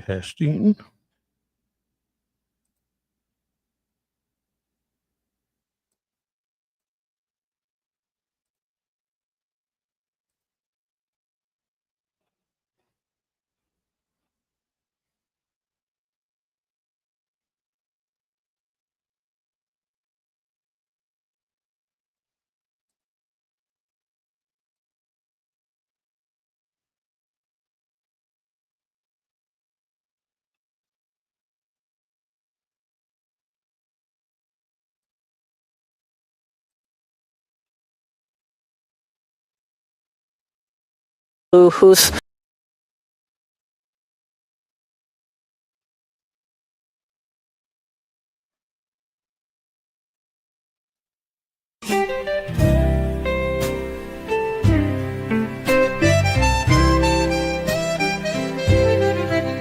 Testing. Who's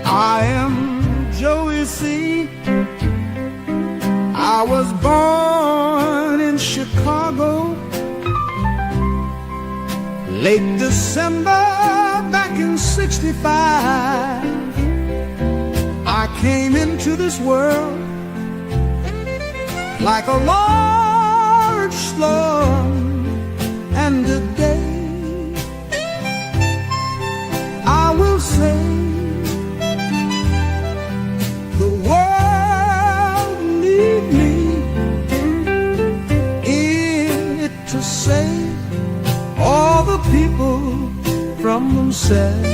I am Joey C. I was born in Chicago, late December back in '65. I came into this world like a large slum, and today I will say the world needs me in it to save all the people from themselves.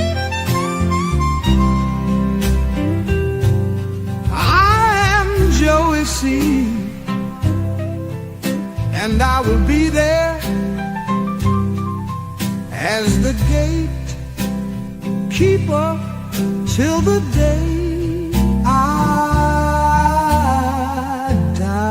I am Joey C, and I will be there as the gatekeeper till the day I die.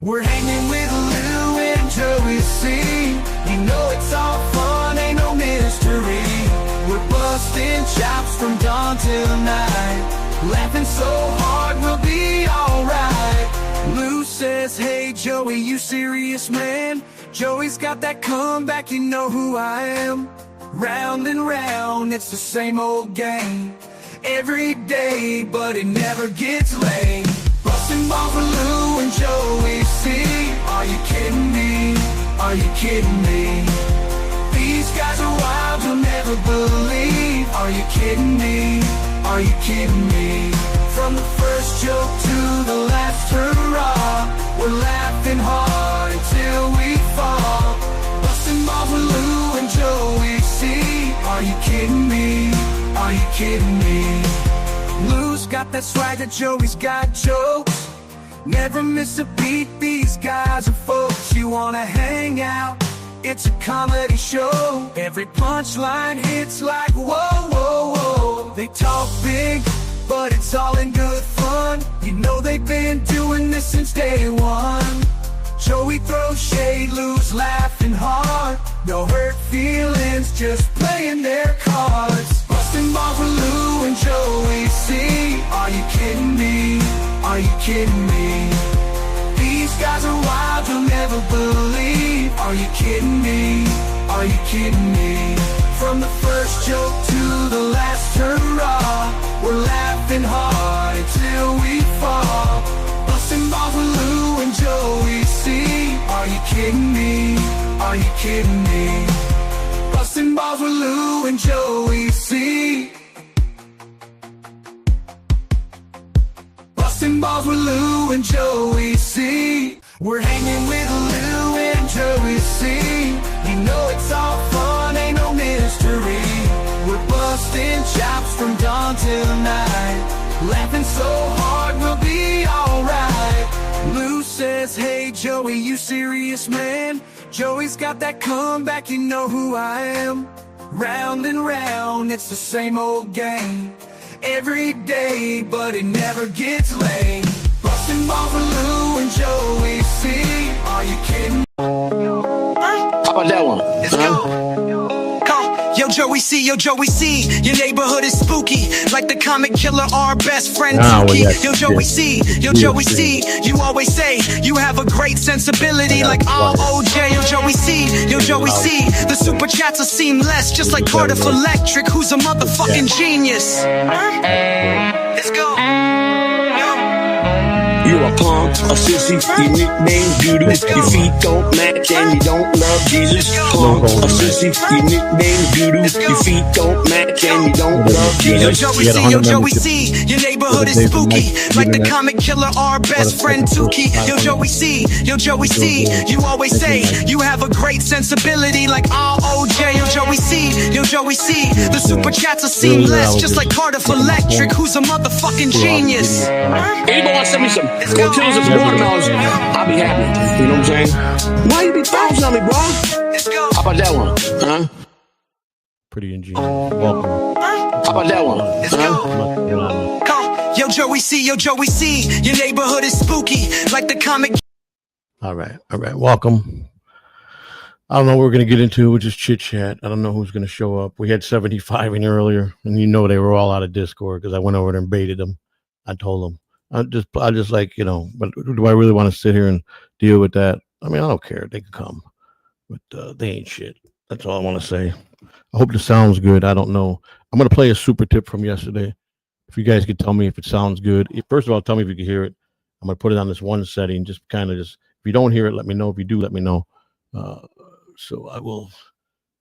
We're hanging with Lou and Joey C. You know it's all fun, ain't no mystery. We're busting chops from dawn till night, laughing so hard we'll be alright. Lou says, hey Joey, you serious man? Joey's got that comeback, you know who I am. Round and round, it's the same old game, every day, but it never gets late. Busting balls with Lou and Joey C. Are you kidding me? Are you kidding me? These guys are wild, you'll never believe. Are you kidding me? Are you kidding me? From the first joke to the last hurrah, we're laughing hard until we fall. Busting balls with Lou and Joey C. Are you kidding me? Are you kidding me? Lou's got that swag that Joey's got jokes, never miss a beat, these guys are folks you wanna hang out. It's a comedy show, every punchline hits like whoa, whoa, whoa. They talk big, but it's all in good fun. You know they've been doing this since day one. Joey throws shade, Lou's laughing hard. No hurt feelings, just playing their cards. Busting balls with Lou and Joey C. Are you kidding me? Are you kidding me? These guys are wild, you'll never believe. Are you kidding me? Are you kidding me? From the first joke to the last hurrah, we're laughing hard until we fall. Busting balls with Lou and Joey C. Are you kidding me? Are you kidding me? Busting balls with Lou and Joey C. Busting balls with Lou and Joey C. We're hanging with Lou and Joey C. Laughing so hard, we'll be alright. Lou says, hey Joey, you serious, man? Joey's got that comeback, you know who I am. Round and round, it's the same old game. Every day, but it never gets late. Busting balls with Lou and Joey C. Are you kidding? How about that one? Let's go. Come. Yo Joey C, your neighborhood is spooky, like the comic killer, our best friend Dookie. Yo Joey C, you always say you have a great sensibility, like ROJ. Yo Joey C, the super chats are seamless, just like Cardiff Electric, who's a motherfucking genius. Let's go. You a punk, a sissy, your nickname doo-doo. Your feet don't match and you don't love Jesus. Punk, a sissy, your nickname doo-doo. Your feet don't match and you don't love Jesus. Yo Joey C, your neighborhood is spooky, like the comic killer, our best friend Dookie. Yo Joey C, you always say you have a great sensibility, like ROJ. Yo Joey C, the super chats are seamless, just like Cardiff Electric, who's a motherfucking genius. Anybody want to send me some tortillas and some watermelons? I'll be happy. You know what I'm saying? Why you be bouncing on me, bro? Let's go. How about that one? Huh? Pretty ingenious. Welcome. How about that one? Let's go. Come. Yo Joey C, your neighborhood is spooky, like the comic. All right. Welcome. I don't know what we're going to get into. We'll just chit chat. I don't know who's going to show up. We had 75 in here earlier, and you know they were all out of Discord because I went over there and baited them. I told them. I just like, you know, but do I really want to sit here and deal with that? I mean, I don't care. They can come, but they ain't shit. That's all I want to say. I hope this sounds good. I don't know. I'm going to play a super tip from yesterday. If you guys could tell me if it sounds good. First of all, tell me if you can hear it. I'm going to put it on this one setting. Just kind of if you don't hear it, let me know. If you do, let me know. So I will,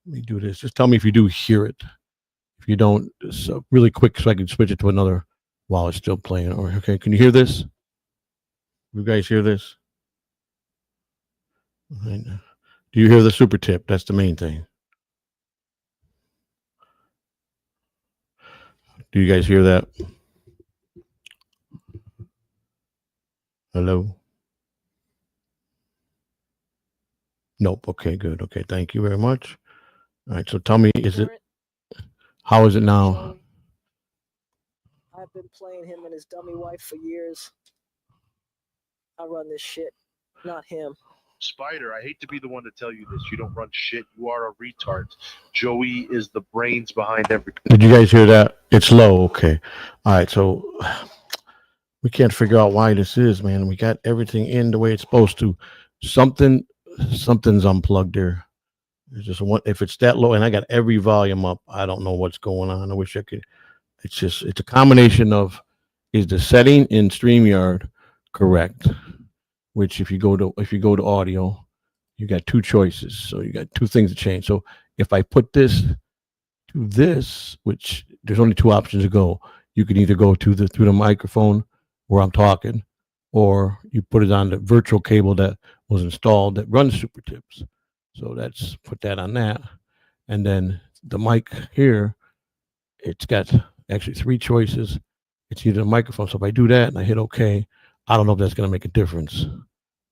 let me do this. Just tell me if you do hear it. If you don't, so really quick so I can switch it to another while it's still playing. Okay, can you hear this? You guys hear this? Right. Do you hear the super tip? That's the main thing. Do you guys hear that? Hello? Nope. Okay, good. Okay, thank you very much. All right, so tell me, how is it now? I've been playing him and his dummy wife for years. I run this shit, not him. Spider, I hate to be the one to tell you this. You don't run shit. You are a retard. Joey is the brains behind everything. Did you guys hear that? It's low. Okay. All right. So we can't figure out why this is, man. We got everything in the way it's supposed to. Something's unplugged there. It's just one. If it's that low, and I got every volume up, I don't know what's going on. I wish I could. It's a combination of, is the setting in StreamYard correct? Which if you go to audio, you got two choices. So you got two things to change. So if I put this to this, which there's only two options to go, you can either go to through the microphone where I'm talking, or you put it on the virtual cable that was installed that runs super tips. So that's put that on that. And then the mic here, it's got actually three choices. It's either the microphone. So if I do that and I hit OK, I don't know if that's going to make a difference.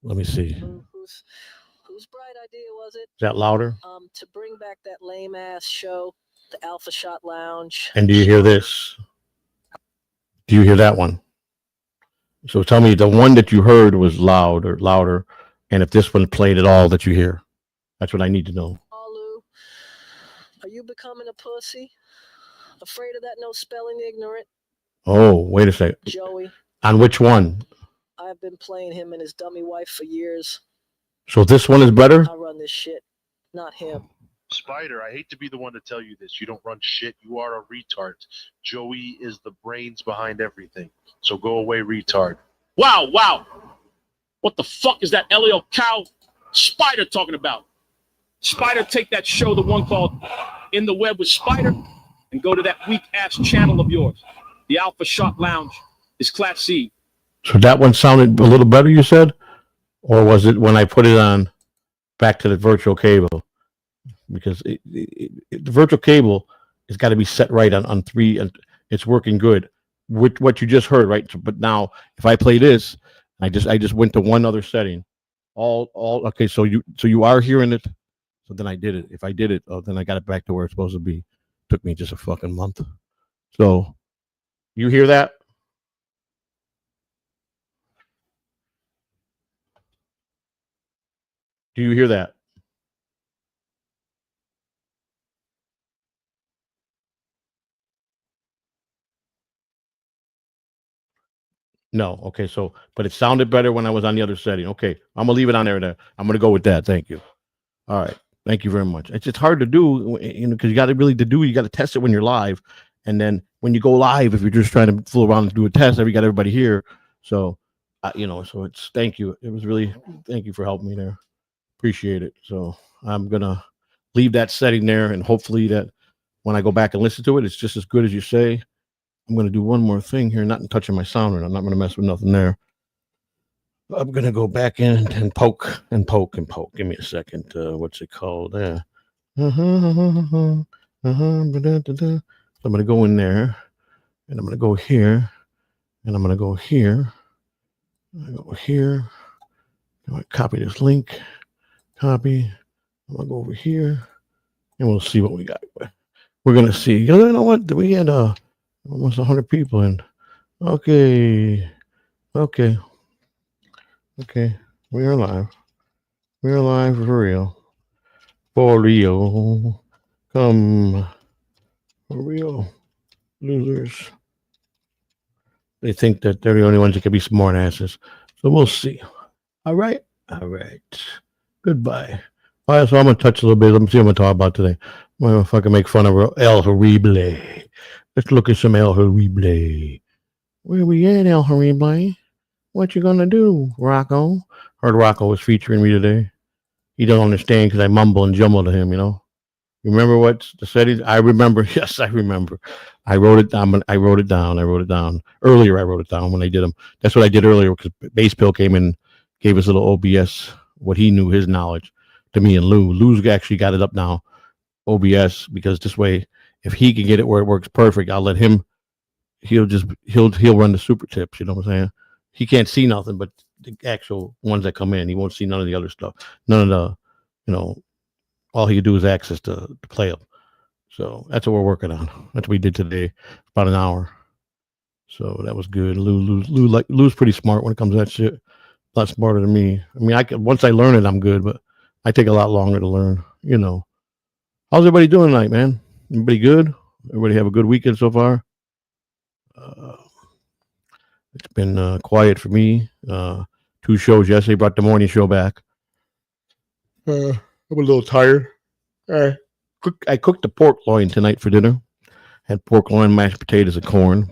Let me see. Whose bright idea was it? Is that louder? To bring back that lame ass show, the Alpha Shot Lounge. And do you hear this? Do you hear that one? So tell me the one that you heard was louder, and if this one played at all that you hear. That's what I need to know. Lou, are you becoming a pussy? Afraid of that no spelling ignorant? Oh, wait a second. Joey. On which one? I've been playing him and his dummy wife for years. So this one is better? I run this shit, not him. Spider, I hate to be the one to tell you this. You don't run shit. You are a retard. Joey is the brains behind everything. So go away, retard. Wow. What the fuck is that Elio Cow Spider talking about? Spider, take that show, the one called In the Web with Spider, and go to that weak-ass channel of yours. The Alpha Shot Lounge is Class C. So that one sounded a little better, you said? Or was it when I put it on back to the virtual cable? Because the virtual cable has got to be set right on 3, and it's working good. with what you just heard, right? So, but now if I play this, I just went to one other setting. All okay. So you are hearing it. So then I did it. If I did it, then I got it back to where it's supposed to be. Took me just a fucking month. So you hear that? Do you hear that? No. Okay. So, but it sounded better when I was on the other setting. Okay. I'm gonna leave it on there. I'm gonna go with that. Thank you. All right. Thank you very much. It's hard to do, because you got to really you got to test it when you're live, and then when you go live, if you're just trying to fool around and do a test, you got everybody here. So, so it's thank you. It was really thank you for helping me there. Appreciate it. So I'm gonna leave that setting there, and hopefully that when I go back and listen to it, it's just as good as you say. I'm gonna do one more thing here, not touching my sound, and I'm not gonna mess with nothing there. I'm gonna go back in and poke. Give me a second. What's it called? So I'm gonna go in there, and I'm gonna go here, and I'm gonna go here. I go here. I'm gonna copy this link. Copy. I'm gonna go over here, and we'll see what we got. We're gonna see. You know what? We had almost 100 people in. Okay. We are live. We are live for real. For real. Come. For real. Losers. They think that they're the only ones that can be smart asses. So we'll see. All right. Goodbye. All right, so I'm going to touch a little bit. Let me see what I'm going to talk about today. I'm going to fucking make fun of El Horrible. Let's look at some El Horrible. Where we at, El Horrible? What you gonna do, Rocco? Heard Rocco was featuring me today. He don't understand because I mumble and jumble to him, You remember what the settings? I remember. Yes, I remember. I wrote it down. Earlier, I wrote it down when they did them. That's what I did earlier because Bass Pill came in, gave us a little OBS, what he knew, his knowledge, to me and Lou. Lou's actually got it up now, OBS, because this way, if he can get it where it works perfect, I'll let him. He'll run the super tips. You know what I'm saying? He can't see nothing but the actual ones that come in. He won't see none of the other stuff. None of the, all he could do is access to play them. So that's what we're working on. That's what we did today, about an hour. So that was good. Lou's pretty smart when it comes to that shit. A lot smarter than me. I mean, once I learn it, I'm good, but I take a lot longer to learn. How's everybody doing tonight, man? Everybody good? Everybody have a good weekend so far? It's been quiet for me. 2 shows yesterday. Brought the morning show back. I'm a little tired. I cooked the pork loin tonight for dinner. Had pork loin, mashed potatoes, and corn.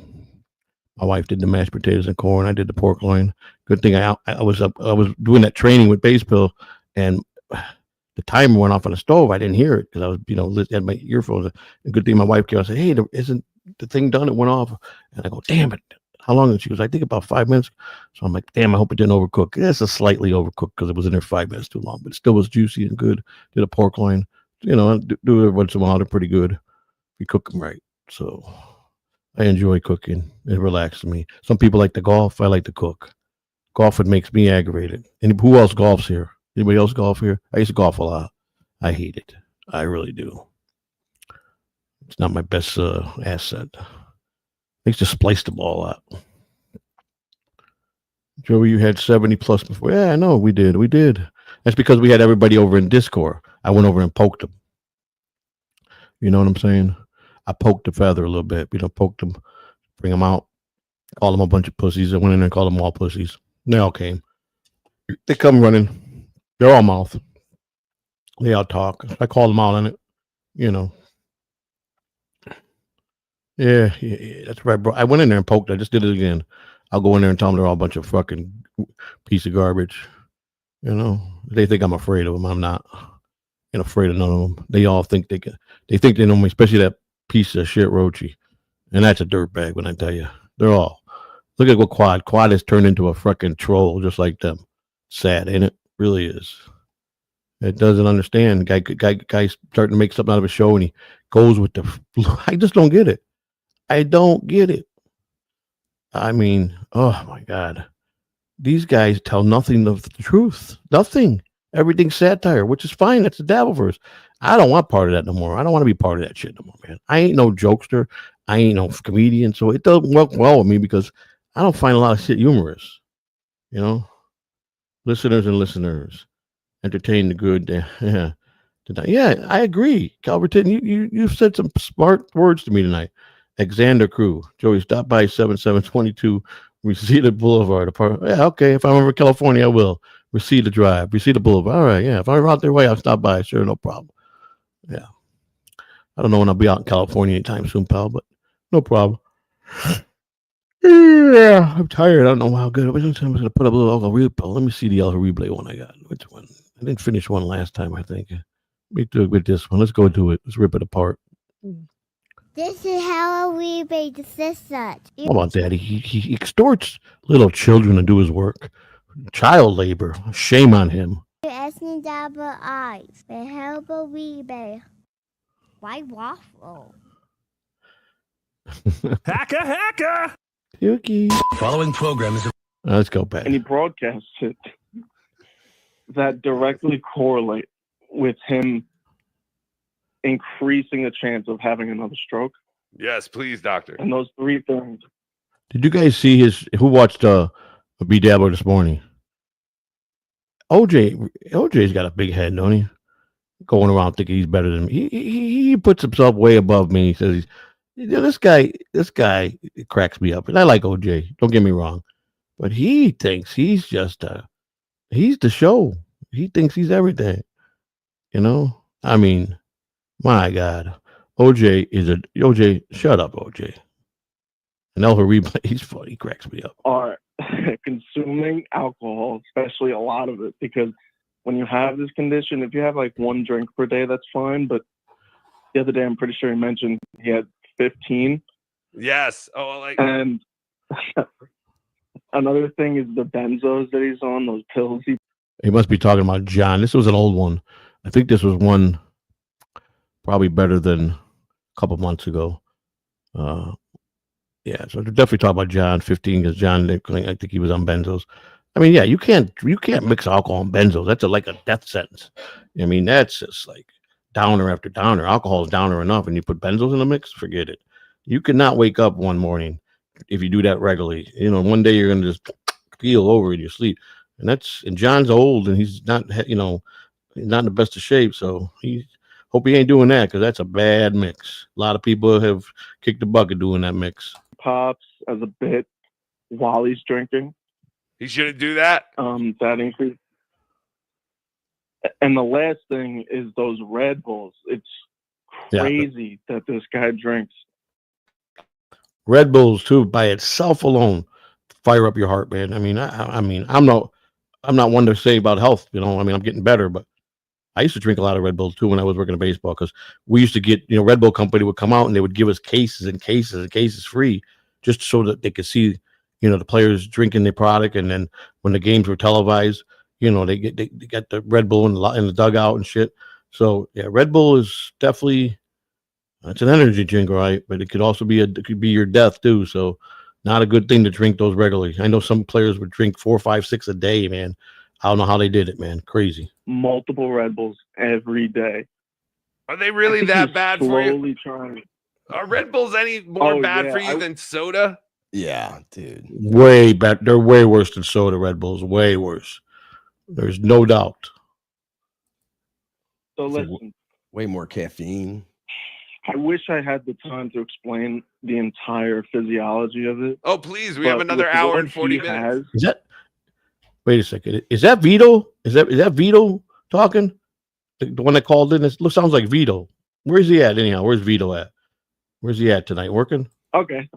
My wife did the mashed potatoes and corn. I did the pork loin. Good thing I was doing that training with Bass Pill, and the timer went off on the stove. I didn't hear it because I was, had my earphones. A good thing my wife came and said, "Hey, isn't the thing done? It went off." And I go, "Damn it. How long?" And she was, "I think about 5 minutes." So I'm like, "Damn, I hope it didn't overcook." It's a slightly overcooked because it was in there 5 minutes too long, but it still was juicy and good. Did a pork loin. Do it once in a while. They're pretty good. We cook them right. So I enjoy cooking. It relaxes me. Some people like to golf. I like to cook. Golf, it makes me aggravated. And who else golfs here? Anybody else golf here? I used to golf a lot. I hate it. I really do. It's not my best asset. I used to splice the ball out. Joey, you had 70 plus before. Yeah, I know we did. That's because we had everybody over in Discord. I went over and poked them. You know what I'm saying? I poked the feather a little bit. Poked them, bring them out, call them a bunch of pussies. I went in there and called them all pussies. They all came. They come running. They're all mouth. They all talk. I called them out on it. Yeah, that's right, bro. I went in there and poked. I just did it again. I'll go in there and tell them they're all a bunch of fucking piece of garbage. They think I'm afraid of them. I'm not. Ain't afraid of none of them. They all think they can. They think they know me, especially that piece of shit Rochi. And that's a dirtbag when I tell you. They're all. Look at what Quad. Quad has turned into a fucking troll just like them. Sad, ain't it? Really is. It doesn't understand. Guy's starting to make something out of a show and he goes with the. I just don't get it. I don't get it. I mean, oh my God. These guys tell nothing of the truth. Nothing. Everything's satire, which is fine. That's the Dabbleverse. I don't want part of that no more. I don't want to be part of that shit no more, man. I ain't no jokester. I ain't no comedian. So it doesn't work well with me because I don't find a lot of shit humorous. You know? Listeners and listeners. Entertain the good. Yeah. Yeah, I agree. Calverton, you've said some smart words to me tonight. Xander Crew. Joey, stop by 7722 Reseda Boulevard. Yeah, okay. If I'm over California, I will. Reseda Drive, Reseda Boulevard. All right, yeah. If I'm out their way, I'll stop by. Sure, no problem. Yeah. I don't know when I'll be out in California anytime soon, pal, but no problem. Yeah, I'm tired. I don't know how good. I was going to put up a little El Horrible. Let me see the El Horrible one I got. Which one? I didn't finish one last time, I think. Let me do it with this one. Let's go do it. Let's rip it apart. This is how we made the system. How about that? He extorts little children to do his work. Child labor. Shame on him. You're asking double eyes. But how about we made? Why waffle? Hacker! Yuki. Following program is Let's go back. And he broadcasts it that directly correlate with him increasing the chance of having another stroke. Yes, please, doctor. And those three things. Did you guys see who watched B Dabbler this morning? OJ's got a big head, don't he? Going around thinking he's better than me. He puts himself way above me. He says this guy cracks me up. And I like OJ, don't get me wrong. But he thinks he's just he's the show. He thinks he's everything. You know? I mean, my God. OJ, shut up, OJ. And El Horrible, he's funny, he cracks me up. Are consuming alcohol, especially a lot of it, because when you have this condition, if you have like one drink per day, that's fine. But the other day, I'm pretty sure he mentioned he had 15. Yes. Oh, like. And another thing is the benzos that he's on, those pills. He must be talking about John. This was an old one. I think this was one probably better than a couple months ago. Yeah, so definitely talk about John 15 because John, I think he was on benzos. I mean, yeah, you can't mix alcohol and benzos. That's like a death sentence. I mean, that's just like downer after downer. Alcohol is downer enough, and you put benzos in the mix, forget it. You cannot wake up one morning if you do that regularly. You know, one day you're gonna just keel over in your sleep, and John's old and he's not, he's not in the best of shape. So hope he ain't doing that because that's a bad mix. A lot of people have kicked the bucket doing that mix. Pops as a bit while he's drinking. He shouldn't do that. That increase. And the last thing is those Red Bulls. It's crazy that this guy drinks. Red Bulls too, by itself alone, fire up your heart, man. I mean, I'm not one to say about health. You know, I mean, I'm getting better, but I used to drink a lot of Red Bulls too when I was working in baseball because we used to get, Red Bull company would come out and they would give us cases and cases and cases free just so that they could see, the players drinking their product. And then when the games were televised, they get the Red Bull in the dugout and shit. So yeah, Red Bull is definitely, it's an energy drink, right? But it could also be your death too. So not a good thing to drink those regularly. I know some players would drink 4, 5, 6 a day, man. I don't know how they did it, man. Crazy. Multiple Red Bulls every day. Are they really that bad for you? Trying. Are Red Bulls any more bad for you than soda? Yeah, dude. Way bad. They're way worse than soda, Red Bulls. Way worse. There's no doubt. So listen. Way more caffeine. I wish I had the time to explain the entire physiology of it. Oh, please. We have another hour and 40 minutes. Wait a second. Is that Vito? Is that Vito talking? The one that called in? It sounds like Vito. Where's he at anyhow? Where's Vito at? Where's he at tonight? Working? Okay.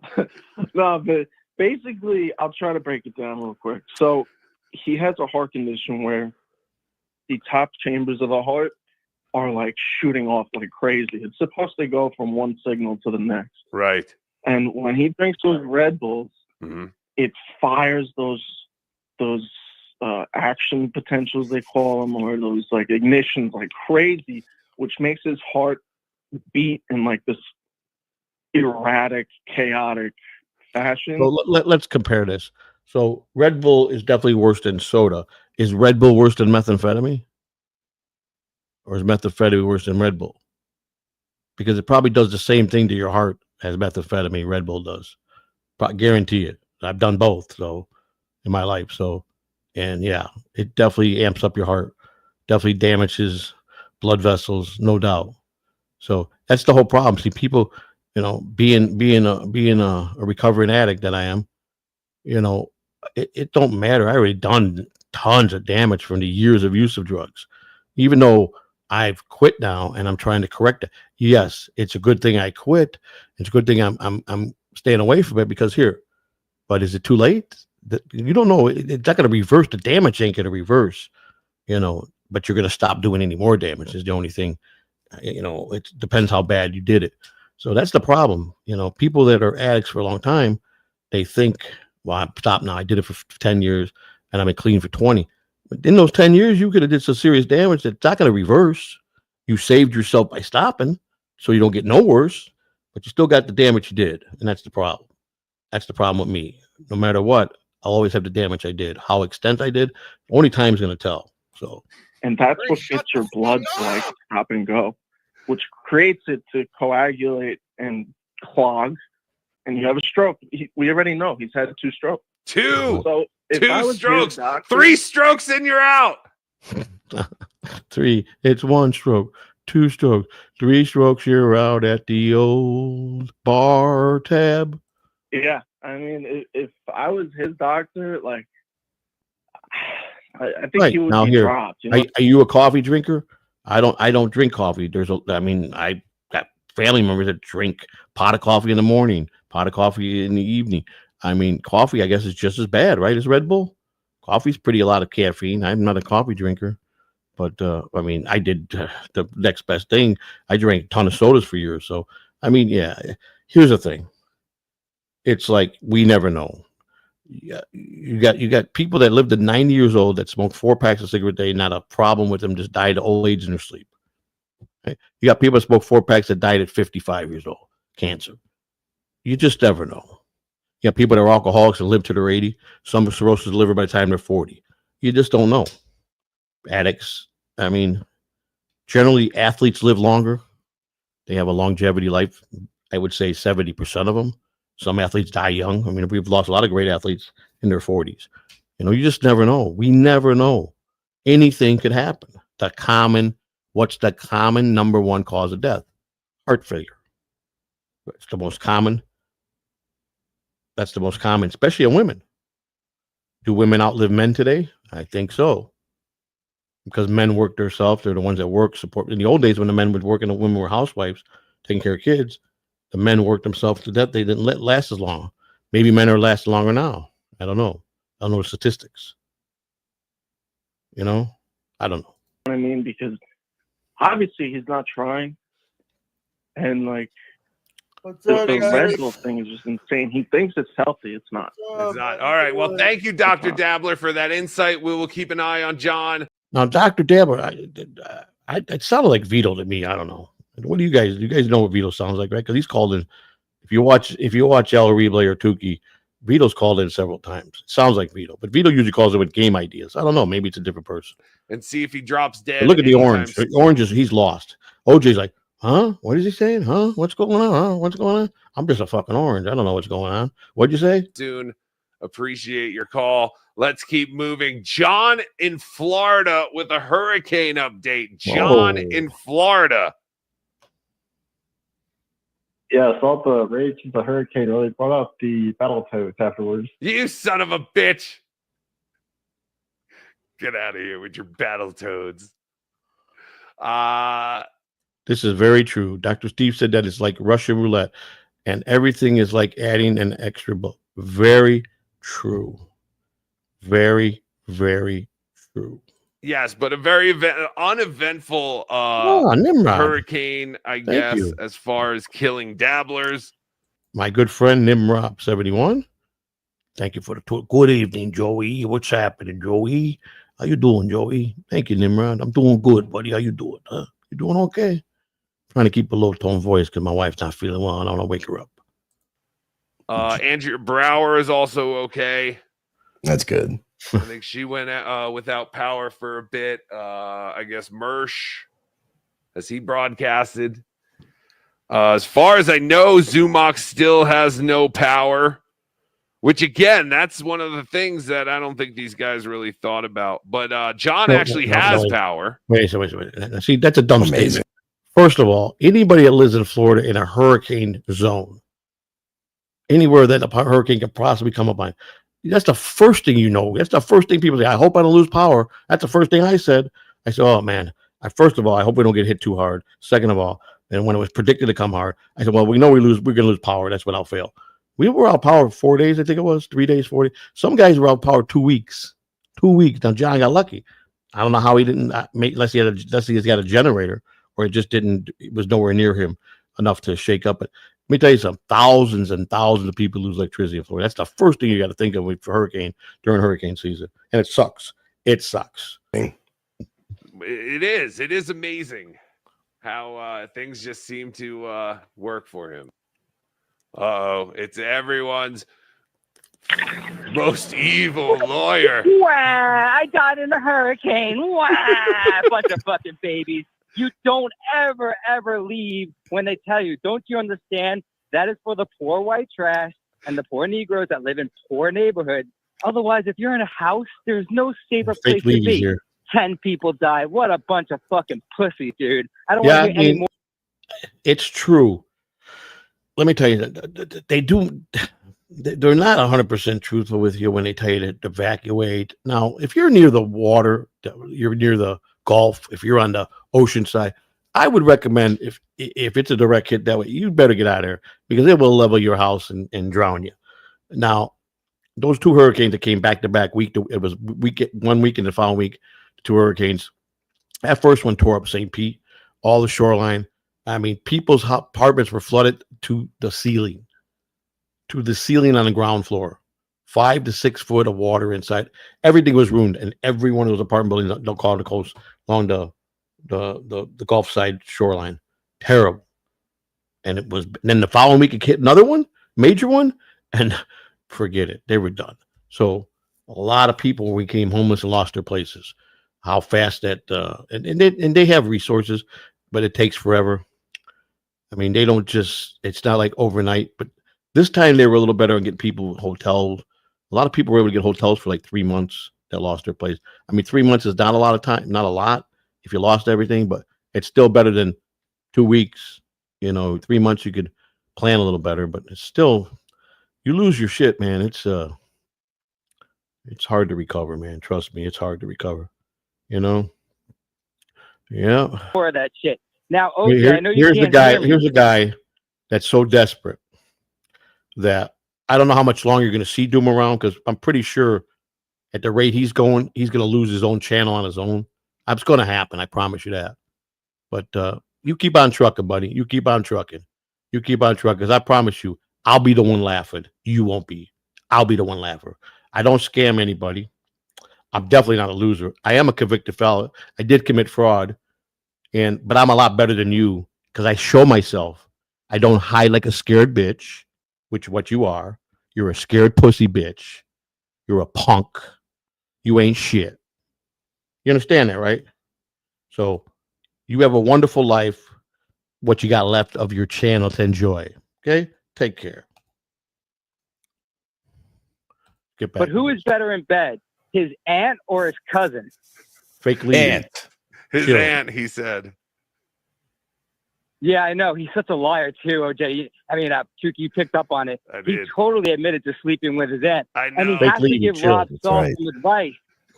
No, but basically, I'll try to break it down real quick. So he has a heart condition where the top chambers of the heart are like shooting off like crazy. It's supposed to go from one signal to the next. Right. And when he drinks those Red Bulls, it fires those action potentials, they call them, or those like ignitions like crazy, which makes his heart beat in like this erratic, chaotic fashion. So let's compare this. So Red Bull is definitely worse than soda. Is Red Bull worse than methamphetamine? Or is methamphetamine worse than Red Bull? Because it probably does the same thing to your heart as methamphetamine, Red Bull does. Guarantee it. I've done both, so in my life. So, and yeah, it definitely amps up your heart, definitely damages blood vessels, no doubt. So that's the whole problem. See, people, being a recovering addict that I am, it don't matter. I already done tons of damage from the years of use of drugs, even though I've quit now and I'm trying to correct it. Yes, it's a good thing I quit. It's a good thing I'm staying away from it because but is it too late? You don't know. It's not going to reverse. The damage ain't going to reverse, but you're going to stop doing any more damage is the only thing. It depends how bad you did it. So that's the problem. People that are addicts for a long time, they think, well, I'm stopped now. I did it for 10 years and I've been clean for 20. But in those 10 years, you could have did some serious damage that's not going to reverse. You saved yourself by stopping so you don't get no worse, but you still got the damage you did. And that's the problem. That's the problem with me. No matter what, I'll always have the damage I did. How extent I did, only time's going to tell. So, and that's what gets your blood to like stop and go, which creates it to coagulate and clog, and you have a stroke. We already know he's had 2 strokes. 2. So if Two I was strokes, doctor, 3 strokes, and you're out. 3. It's 1 stroke, 2 strokes, 3 strokes. You're out at the old bar tab. Yeah, I mean, if I was his doctor, like, I think he would now be here, dropped. Are you a coffee drinker? I don't drink coffee. I got family members that drink pot of coffee in the morning, pot of coffee in the evening. I mean, coffee, I guess, is just as bad, right, as Red Bull. Coffee's a lot of caffeine. I'm not a coffee drinker, but I mean, I did the next best thing. I drank a ton of sodas for years. So, I mean, yeah. Here's the thing. It's like we never know. Yeah, you got people that lived to 90 years old that smoke 4 packs of cigarette a day, not a problem with them, just died of old age in their sleep. Okay? You got people that smoke 4 packs that died at 55 years old, cancer. You just never know. You got people that are alcoholics and live to their 80, some with cirrhosis of the liver by the time they're 40. You just don't know. Addicts, I mean, generally athletes live longer. They have a longevity life. I would say 70% of them. Some athletes die young. I mean, we've lost a lot of great athletes in their 40s. You just never know. We never know. Anything could happen. What's the common number 1 cause of death? Heart failure. It's the most common. That's the most common, especially in women. Do women outlive men today? I think so. Because men work themselves. They're the ones that work, support. In the old days, when the men would work and the women were housewives, taking care of kids, the men worked themselves to death. They didn't last as long. Maybe men are lasting longer now. I don't know. I don't know the statistics. I don't know. I mean, because obviously he's not trying. And like, the Red Bull thing is just insane. He thinks it's healthy. It's not. It's not. All right. Well, thank you, Dr. Dabbler, for that insight. We will keep an eye on John. Now, Dr. Dabbler, it sounded like Vito to me. I don't know. What do you guys? You guys know what Vito sounds like, right? Because he's called in. If you watch El Replay or Tukey, Vito's called in several times. It sounds like Vito, but Vito usually calls it with game ideas. I don't know. Maybe it's a different person. And see if he drops dead. But look at the orange. The orange he's lost. OJ's like, huh? What is he saying? Huh? What's going on? Huh? What's going on? I'm just a fucking orange. I don't know what's going on. What'd you say? Soon. Appreciate your call. Let's keep moving. John in Florida with a hurricane update. John in Florida. Yeah, I saw the rage of the hurricane really brought up the Battletoads afterwards. You son of a bitch. Get out of here with your Battletoads. This is very true. Dr. Steve said that it's like Russian roulette and everything is like adding an extra book. Very true. Very, very true. Yes, but a very uneventful hurricane, I guess, as far as killing dabblers. My good friend Nimrod 71. Thank you for the tour. Good evening, Joey. What's happening, Joey? How you doing, Joey? Thank you, Nimrod. I'm doing good, buddy. How you doing? Huh? You doing okay? Trying to keep a low tone voice because my wife's not feeling well and I want to wake her up. Andrea Brower is also okay. That's good. I think she went without power for a bit. I guess Mersh, as he broadcasted. As far as I know, Zumach still has no power, which again, that's one of the things that I don't think these guys really thought about. But John actually has power. Wait. See, that's a dumb statement. First of all, anybody that lives in Florida in a hurricane zone, anywhere that a hurricane could possibly come up on, that's the first thing you know. That's the first thing people say. I hope I don't lose power. That's the first thing I said. I said, oh, man. First of all, I hope we don't get hit too hard. Second of all, and when it was predicted to come hard, I said, well, we know we're going to lose power. That's without fail. We were out power 4 days, I think it was. 3 days, 4 days. Some guys were out power 2 weeks. 2 weeks. Now, John got lucky. I don't know how he didn't make, unless he's got a generator, or it was nowhere near him enough to shake up. But let me tell you something, thousands and thousands of people lose electricity in Florida. That's the first thing you got to think of for during hurricane season. And it sucks. It sucks. It is amazing how things just seem to work for him. It's everyone's most evil lawyer. Wow, I died in a hurricane. Wow, bunch of fucking babies. You don't ever leave when they tell you. Don't you understand? That is for the poor white trash and the poor Negroes that live in poor neighborhoods. Otherwise, if you're in a house, there's no safer place to be. Here. 10 people die. What a bunch of fucking pussy, dude. I don't want to hear any more. It's true. Let me tell you, they're not 100% truthful with you when they tell you to evacuate. Now, if you're near the water, you're near the Gulf, if you're on the ocean side, I would recommend if it's a direct hit that way, you better get out of there, because it will level your house and drown you. Now, those 2 hurricanes that came back to back it was 1 week and the following week, 2 hurricanes. That first one tore up St. Pete, all the shoreline. I mean, people's apartments were flooded to the ceiling on the ground floor. 5 to 6 foot of water inside. Everything was ruined, and every one of those apartment buildings don't call the coast along the Gulf side shoreline. Terrible. And then the following week it hit another one, major one, and forget it. They were done. So a lot of people became homeless and lost their places. How fast that and they have resources, but it takes forever. I mean, they don't it's not like overnight, but this time they were a little better at getting people hotels. A lot of people were able to get hotels for like 3 months that lost their place. I mean, 3 months is not a lot of time, not a lot if you lost everything, but it's still better than 2 weeks. 3 months you could plan a little better, but it's still, you lose your shit, man. It's hard to recover, man. Trust me, it's hard to recover. Yeah. For that shit. Now, okay, I know you can't hear me. Here's a guy that's so desperate that I don't know how much longer you're going to see Doom around, because I'm pretty sure at the rate he's going to lose his own channel on his own. It's going to happen. I promise you that. But you keep on trucking, buddy. You keep on trucking. Because I promise you, I'll be the one laughing. You won't be. I'll be the one laughing. I don't scam anybody. I'm definitely not a loser. I am a convicted felon. I did commit fraud, but I'm a lot better than you, because I show myself. I don't hide like a scared bitch, which what you are. You're a scared pussy bitch. You're a punk. You ain't shit. You understand that, right? So you have a wonderful life, what you got left of your channel to enjoy. Okay? Take care. Get back. But who is better in bed, his aunt or his cousin? Fake lead. Aunt. His aunt, he said. Yeah, I know. He's such a liar, too, OJ. Chuck, you picked up on it. He totally admitted to sleeping with his aunt. I know. And he has to give Rob Saul some advice.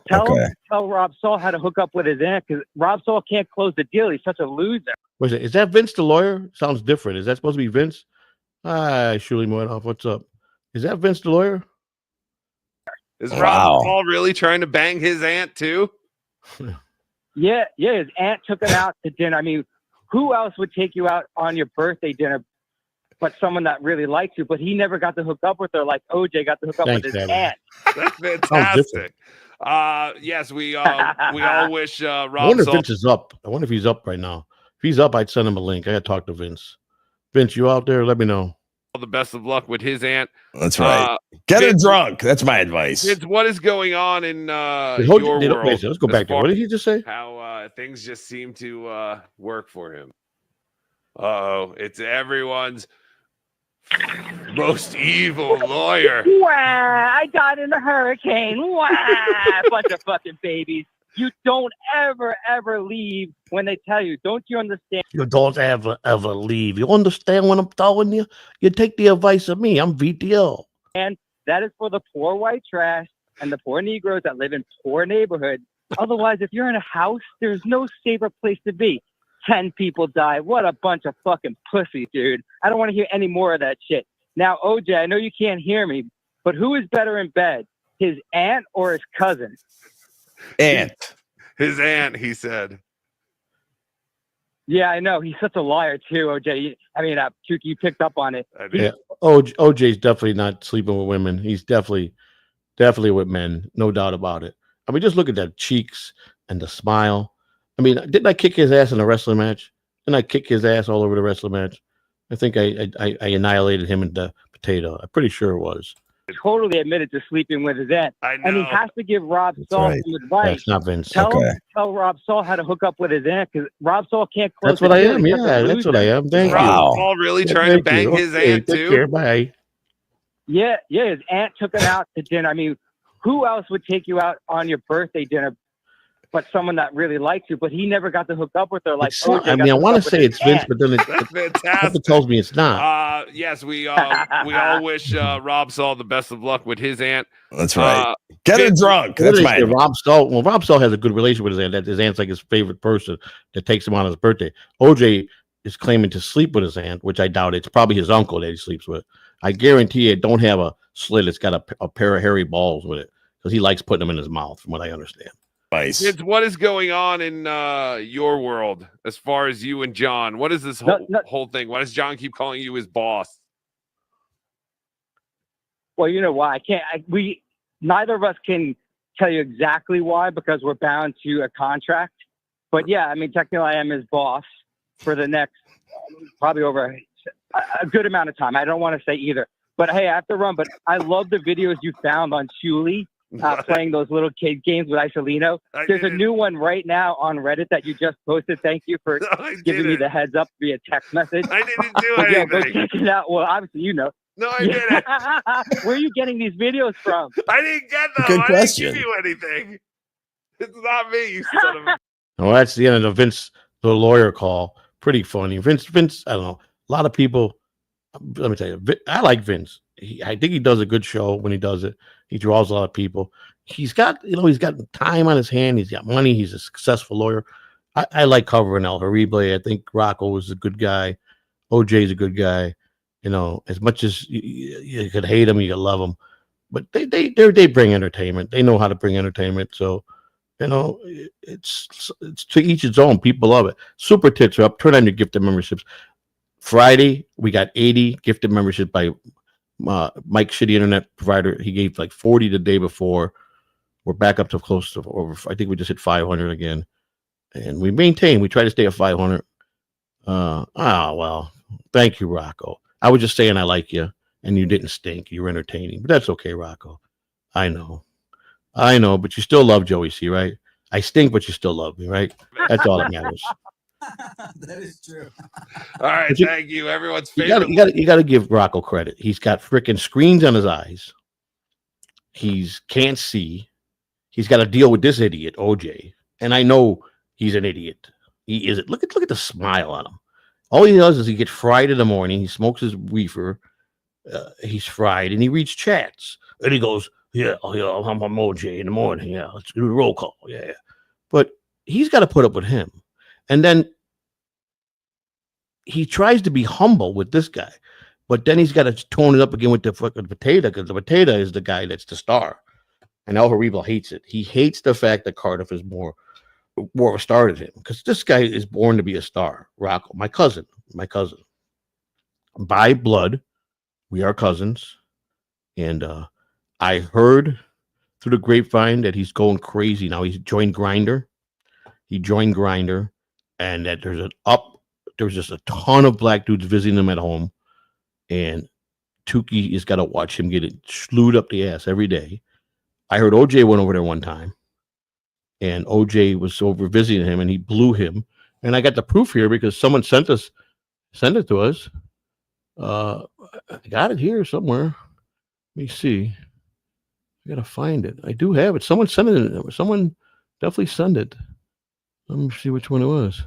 Tell Rob Saul how to hook up with his aunt, because Rob Saul can't close the deal. He's such a loser. Is that Vince the lawyer? Sounds different. Is that supposed to be Vince? Hi, Shuli Moedoff. What's up? Is that Vince the lawyer? Is Rob Saul really trying to bang his aunt, too? Yeah. His aunt took him out to dinner. I mean, who else would take you out on your birthday dinner but someone that really likes you? But he never got to hook up with her like OJ got to hook up with his aunt. That's fantastic. Yes, we all wish Rob I wonder if Saul. Vince is up. I wonder if he's up right now. If he's up, I'd send him a link. I got to talk to Vince. Vince, you out there? Let me know. the best of luck with his aunt. That's right. Get her drunk. That's my advice. Vince, what is going on in your world? Let's go back there. What did he just say? How things just seem to work for him. Uh-oh, it's everyone's most evil lawyer. Wow, I died in a hurricane. Wow, bunch of fucking babies. You don't ever leave when they tell you. Don't you understand? You don't ever leave. You understand what I'm telling you? You take the advice of me. I'm VTO. And that is for the poor white trash and the poor Negroes that live in poor neighborhoods. Otherwise, if you're in a house, there's no safer place to be. 10 people die. What a bunch of fucking pussy, dude. I don't want to hear any more of that shit. Now, OJ, I know you can't hear me, but who is better in bed? His aunt or his cousin? Aunt. His aunt, he said. Yeah, I know. He's such a liar, too, OJ. I mean, Chucky, you picked up on it. Yeah. OJ's definitely not sleeping with women. He's definitely with men. No doubt about it. I mean, just look at that cheeks and the smile. I mean, didn't I kick his ass in a wrestling match? Didn't I kick his ass all over the wrestling match? I think I annihilated him in the potato. I'm pretty sure it was. Totally admitted to sleeping with his aunt. And he has to give Rob Saul some advice. That's not Vince. Tell Rob Saul how to hook up with his aunt because Rob Saul can't close. That's what I am. Yeah, that's what I am. Thank you. Rob Saul really trying to bang his aunt too? Take care. Bye. Yeah. His aunt took him out to dinner. I mean, who else would take you out on your birthday dinner but someone that really likes you? But he never got to hook up with her. Like, I mean, I want to say it's Vince, but then it tells me it's not. Yes, we all wish Rob Saul the best of luck with his aunt. That's right. Get her drunk. That's my Rob Saul. Well, Rob Saul has a good relationship with his aunt. That his aunt's like his favorite person that takes him on his birthday. OJ is claiming to sleep with his aunt, which I doubt. It's probably his uncle that he sleeps with. I guarantee it don't have a slit. It's got a pair of hairy balls with it because he likes putting them in his mouth, from what I understand. Kids, what is going on in your world as far as you and John? What is this whole thing? Why does John keep calling you his boss? Well, you know why. Neither of us can tell you exactly why because we're bound to a contract. But yeah, I mean, technically I am his boss for the next probably over a good amount of time. I don't want to say either. But hey, I have to run. But I love the videos you found on Shuli. Playing those little kid games with Isolino. There's a new one right now on Reddit that you just posted. Thank you for giving me the heads up via text message. I didn't do anything. Go check it out. Well, obviously, you know. No, I didn't. Where are you getting these videos from? I didn't get them. Good question. I didn't give you anything. It's not me, you son of a... Well, that's the end of the Vince, the lawyer call. Pretty funny. Vince, I don't know. A lot of people, let me tell you, I like Vince. I think he does a good show when he does it. He draws a lot of people. He's got time on his hand. He's got money. He's a successful lawyer. I like covering El Horrible. I think Rocco is a good guy. OJ's a good guy. You know, as much as you could hate him, you could love him. But they bring entertainment. They know how to bring entertainment. So, you know, it's to each its own. People love it. Super Tits are up. Turn on your gifted memberships. Friday, we got 80 gifted memberships by Mike Shitty Internet Provider. He gave like 40 the day before. We're back up to close to over. I think we just hit 500 again, and we try to stay at 500. Well, thank you, Rocco. I was just saying I like you, and you didn't stink. You were entertaining, but that's okay, Rocco. I know, but you still love Joey C, right? I stink, but you still love me, right? That's all that matters. That is true. All right, thank you. Everyone's favorite. You got to give Rocco credit. He's got freaking screens on his eyes. He's can't see. He's got to deal with this idiot OJ, and I know he's an idiot. He is. Look at the smile on him. All he does is he gets fried in the morning. He smokes his reefer. He's fried, and he reads chats, and he goes, "Yeah, I'm OJ in the morning. Yeah, let's do the roll call. Yeah." But he's got to put up with him. And then he tries to be humble with this guy, but then he's got to tone it up again with the fucking potato because the potato is the guy that's the star. And El Horrible hates it. He hates the fact that Cardiff is more of a star than him because this guy is born to be a star. Rocco, my cousin. By blood, we are cousins. And I heard through the grapevine that he's going crazy now. He's joined Grindr. And that there's just a ton of black dudes visiting him at home, and Tukey has got to watch him get it slewed up the ass every day. I heard OJ went over there one time, and OJ was over visiting him, and he blew him. And I got the proof here because someone sent it to us. I got it here somewhere. Let me see. I gotta find it. I do have it. Someone sent it. Someone definitely sent it. Let me see which one it was.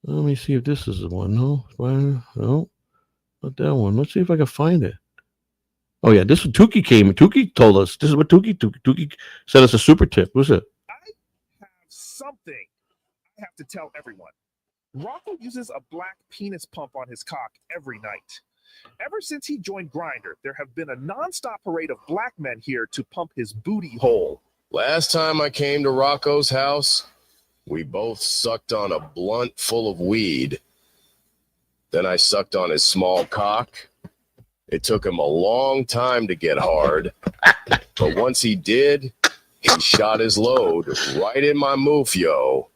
Let me see if this is the one. No, no, not that one. Let's see if I can find it. Oh yeah, this was Tukey came. Tukey told us this is what Tukey sent us a super tip. What's it? Something I have to tell everyone. Rocco uses a black penis pump on his cock every night. Ever since he joined Grindr, there have been a nonstop parade of black men here to pump his booty hole. Last time I came to Rocco's house, we both sucked on a blunt full of weed. Then I sucked on his small cock. It took him a long time to get hard, but once he did, he shot his load right in my mufio.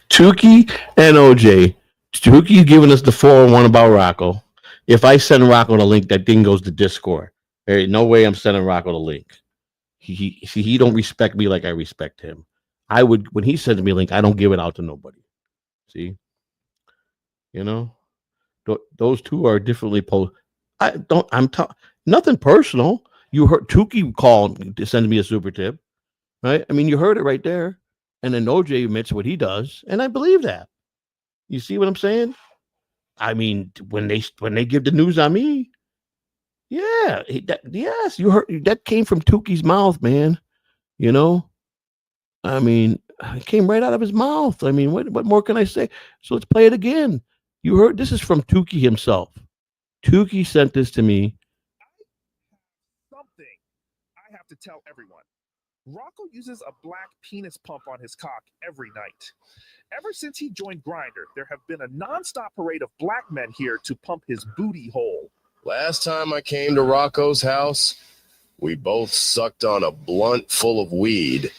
Tukey and OJ. Tukey's giving us the 401 about Rocco. If I send Rocco the link, that thing goes to Discord. There ain't no way I'm sending Rocco the link. He don't respect me like I respect him. I would, when he sends me a link, I don't give it out to nobody. See? You know? Those two are differently posed. Nothing personal. You heard Tukey call to send me a super tip, right? I mean, you heard it right there. And then OJ admits what he does, and I believe that. You see what I'm saying? I mean, when they give the news on me, yeah, yes, you heard that came from Tukey's mouth, man. You know, I mean, it came right out of his mouth. I mean, what more can I say? So let's play it again. You heard this is from Tukey himself. Tukey sent this to me. Something I have to tell everyone. Rocco uses a black penis pump on his cock every night. Ever since he joined Grindr, there have been a nonstop parade of black men here to pump his booty hole. Last time I came to Rocco's house, we both sucked on a blunt full of weed.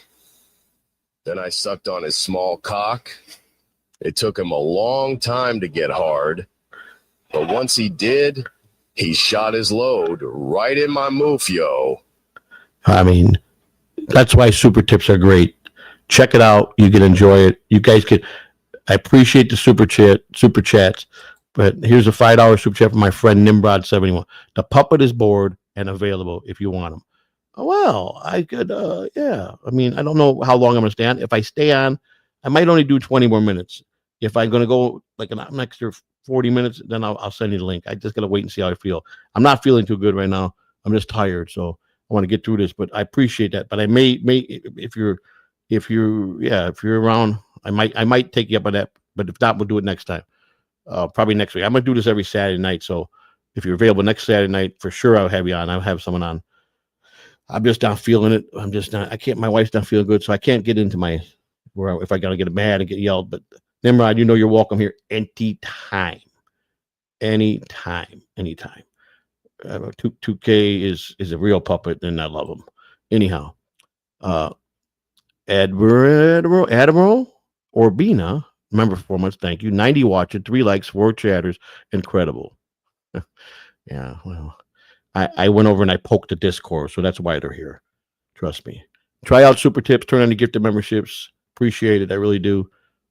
Then I sucked on his small cock. It took him a long time to get hard, but once he did, he shot his load right in my mufio. I mean, that's why super tips are great. Check it out. You can enjoy it. You guys can. I appreciate the super chats. But here's a $5 super chat from my friend Nimrod71. The puppet is bored and available if you want him. Well, I could. Yeah. I mean, I don't know how long I'm gonna stay on. If I stay on, I might only do 20 more minutes. If I'm gonna go like an extra 40 minutes, then I'll send you the link. I just gotta wait and see how I feel. I'm not feeling too good right now. I'm just tired, so I want to get through this. But I appreciate that. But I may if you're around, I might take you up on that. But if not, we'll do it next time. Probably next week. I'm gonna do this every Saturday night. So if you're available next Saturday night, for sure I'll have you on. I'll have someone on. I'm just not feeling it. I'm just not. I can't. My wife's not feeling good, so I can't get into my where if I gotta get mad and get yelled. But Nimrod, you know you're welcome here anytime. 2K is a real puppet, and I love him. Anyhow, Admiral Orbina, member for 4 months. Thank you. 90 watching, 3 likes, 4 chatters. Incredible. Yeah, well, I went over and I poked the Discord, so that's why they're here. Trust me. Try out super tips. Turn on the gifted memberships. Appreciate it. I really do.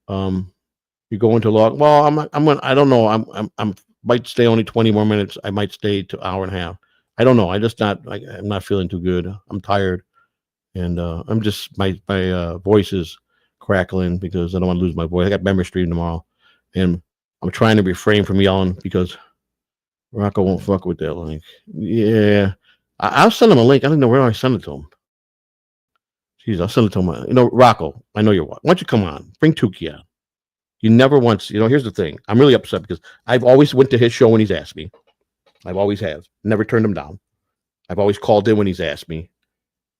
You go into log. Well, I don't know. I'm might stay only 20 more minutes. I might stay to hour and a half. I don't know. I'm not feeling too good. I'm tired, and I'm just my voice is crackling because I don't want to lose my voice. I got member stream tomorrow, and I'm trying to refrain from yelling because Rocco won't fuck with that link. Yeah, I'll send him a link. I don't know where I send it to him. Jeez, I'll send it to him. You know, Rocco, I know you're watching. Why don't you come on? Bring Tukey on. You never once, here's the thing. I'm really upset because I've always went to his show when he's asked me. I've always have. Never turned him down. I've always called in when he's asked me.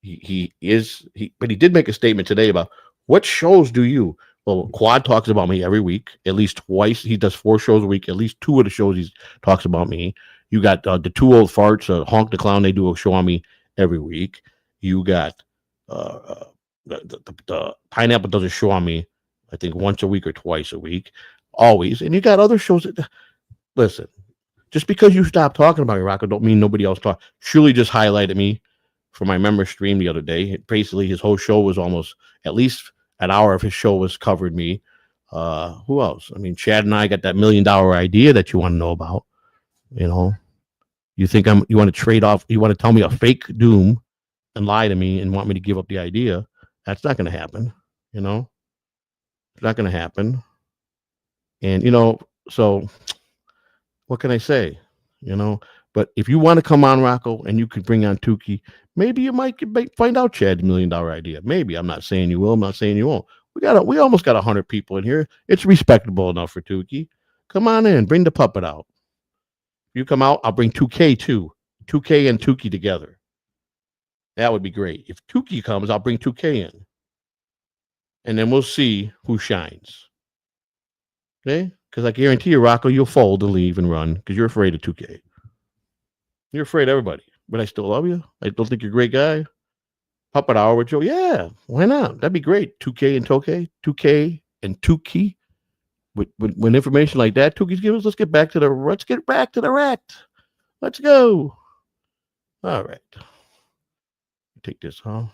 But he did make a statement today about what shows do you? Well, Quad talks about me every week, at least twice. He does 4 shows a week. At least 2 of the shows he talks about me. You got the 2 old farts, Honk the Clown. They do a show on me every week. You got the Pineapple does a show on me, I think once a week or twice a week, always. And you got other shows. listen, just because you stopped talking about me, Rocco, don't mean nobody else talked. Shirley just highlighted me for my member stream the other day. Basically, his whole show was almost at least an hour of his show was covered me. Who else? I mean, Chad and I got that $1 million idea that you want to know about. You know, you think you want to trade off, you want to tell me a fake doom and lie to me and want me to give up the idea. That's not going to happen. You know, it's not going to happen. And, you know, so what can I say? You know, but if you want to come on, Rocco, and you could bring on Tukey, maybe you might find out Chad's $1 million idea. Maybe. I'm not saying you will. I'm not saying you won't. We almost got 100 people in here. It's respectable enough for Tukey. Come on in. Bring the puppet out. You come out, I'll bring 2K too. 2K and Tukey together. That would be great. If Tukey comes, I'll bring 2K in. And then we'll see who shines. Okay? Because I guarantee you, Rocco, you'll fold and leave and run because you're afraid of 2K. You're afraid of everybody. But I still love you. I don't think you're a great guy. Puppet hour with Joe. Yeah, why not? That'd be great. 2K and Tukey. 2K and Tukey. When information like that, Tukey's giving us, let's get back to the rat. Let's go. All right. Take this off.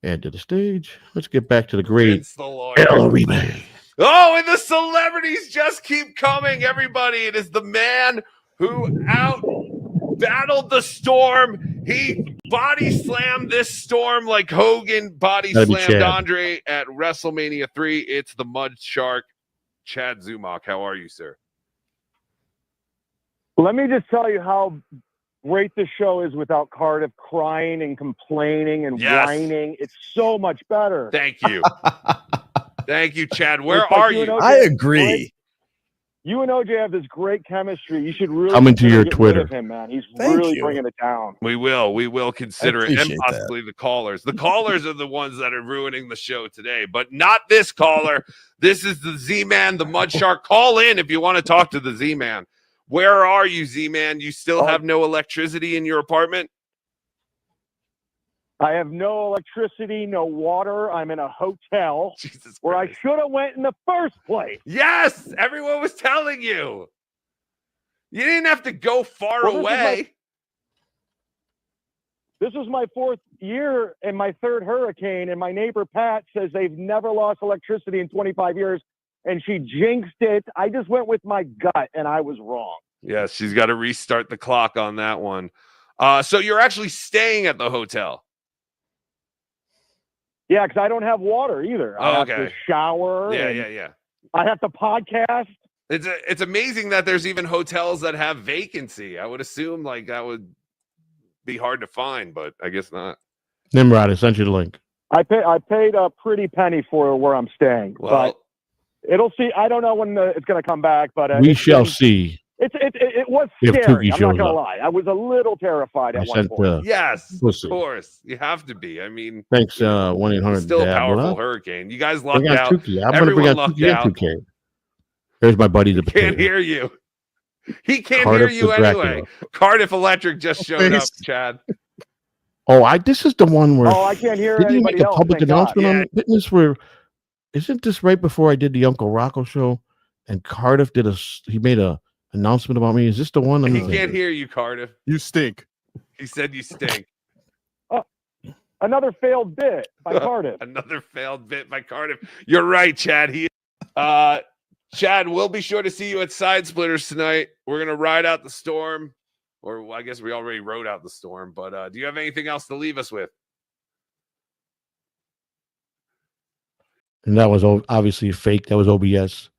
Add to the stage. Let's get back to the great Ellery Bay. Oh, and the celebrities just keep coming, everybody. It is the man who out-battled the storm. He body slammed this storm like Hogan body slammed Andre at WrestleMania 3. It's the Mud Shark, Chad Zumach. How are you, sir? Let me just tell you how great the show is without Cardiff crying and complaining and whining. It's so much better. Thank you. Thank you, Chad. Where are you? I agree. You and OJ have this great chemistry. You should really come into your get Twitter. rid of him, man. He's really bringing it down. We will consider it, and appreciate possibly the callers. The callers are the ones that are ruining the show today, but not this caller. This is the Z-Man, the Mud Shark. Call in if you want to talk to the Z-Man. Where are you, Z-Man? You still have no electricity in your apartment? I have no electricity, no water. I'm in a hotel where I should have went in the first place. Yes, everyone was telling you. You didn't have to go far away. This is my 4th year and my 3rd hurricane, and my neighbor Pat says they've never lost electricity in 25 years, and she jinxed it. I just went with my gut, and I was wrong. Yes, she's got to restart the clock on that one. So you're actually staying at the hotel? Yeah, because I don't have water either. I have to shower. Yeah. I have to podcast. It's amazing that there's even hotels that have vacancy. I would assume like that would be hard to find, but I guess not. Nimrod, I sent you the link. I paid a pretty penny for where I'm staying. Well, but it'll see. I don't know when it's going to come back, but we shall see. It was If scary. Tukey I'm not shows going to up. lie. I was a little terrified at one point. yes, we'll of see. course. You have to be. I mean, Thanks, 1-800. still a Dab. powerful hurricane. You guys lucked Bring on out. Tukey. I'm going to bring Everyone on lucked Tukey out. and 2K. There's my buddy, the Can't potato. hear you. He can't Cardiff hear you the Dracula. anyway. Cardiff Electric just showed up, Chad. Oh, this is the one where. Oh, I can't hear Didn't he anybody make a else, public thank announcement God. on Fitness where? Isn't this right before I did the Uncle Rocco show? And Cardiff he made a announcement about me. Is this the one? He can't hear you, Cardiff. You stink. He said you stink. Another failed bit by Cardiff. Another failed bit by Cardiff. You're right, Chad. Chad, we'll be sure to see you at Side Splitters tonight. We're gonna ride out the storm, or I guess we already rode out the storm. But do you have anything else to leave us with? And that was obviously fake. That was OBS.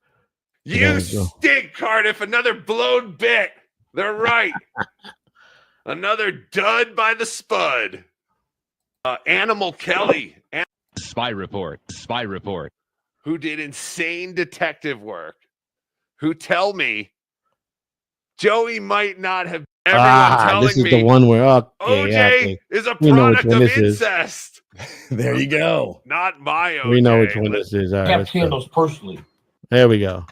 You stink, Cardiff. Another blown bit. They're right. Another dud by the Spud. Animal Kelly. Spy report. Who did insane detective work. Who tell me Joey might not have. Everyone telling this is me the one where OJ is a We know which product one of this is. incest. There you go. Not my OJ. We know which one this is. All right, Kept let's go. candles personally. There we go.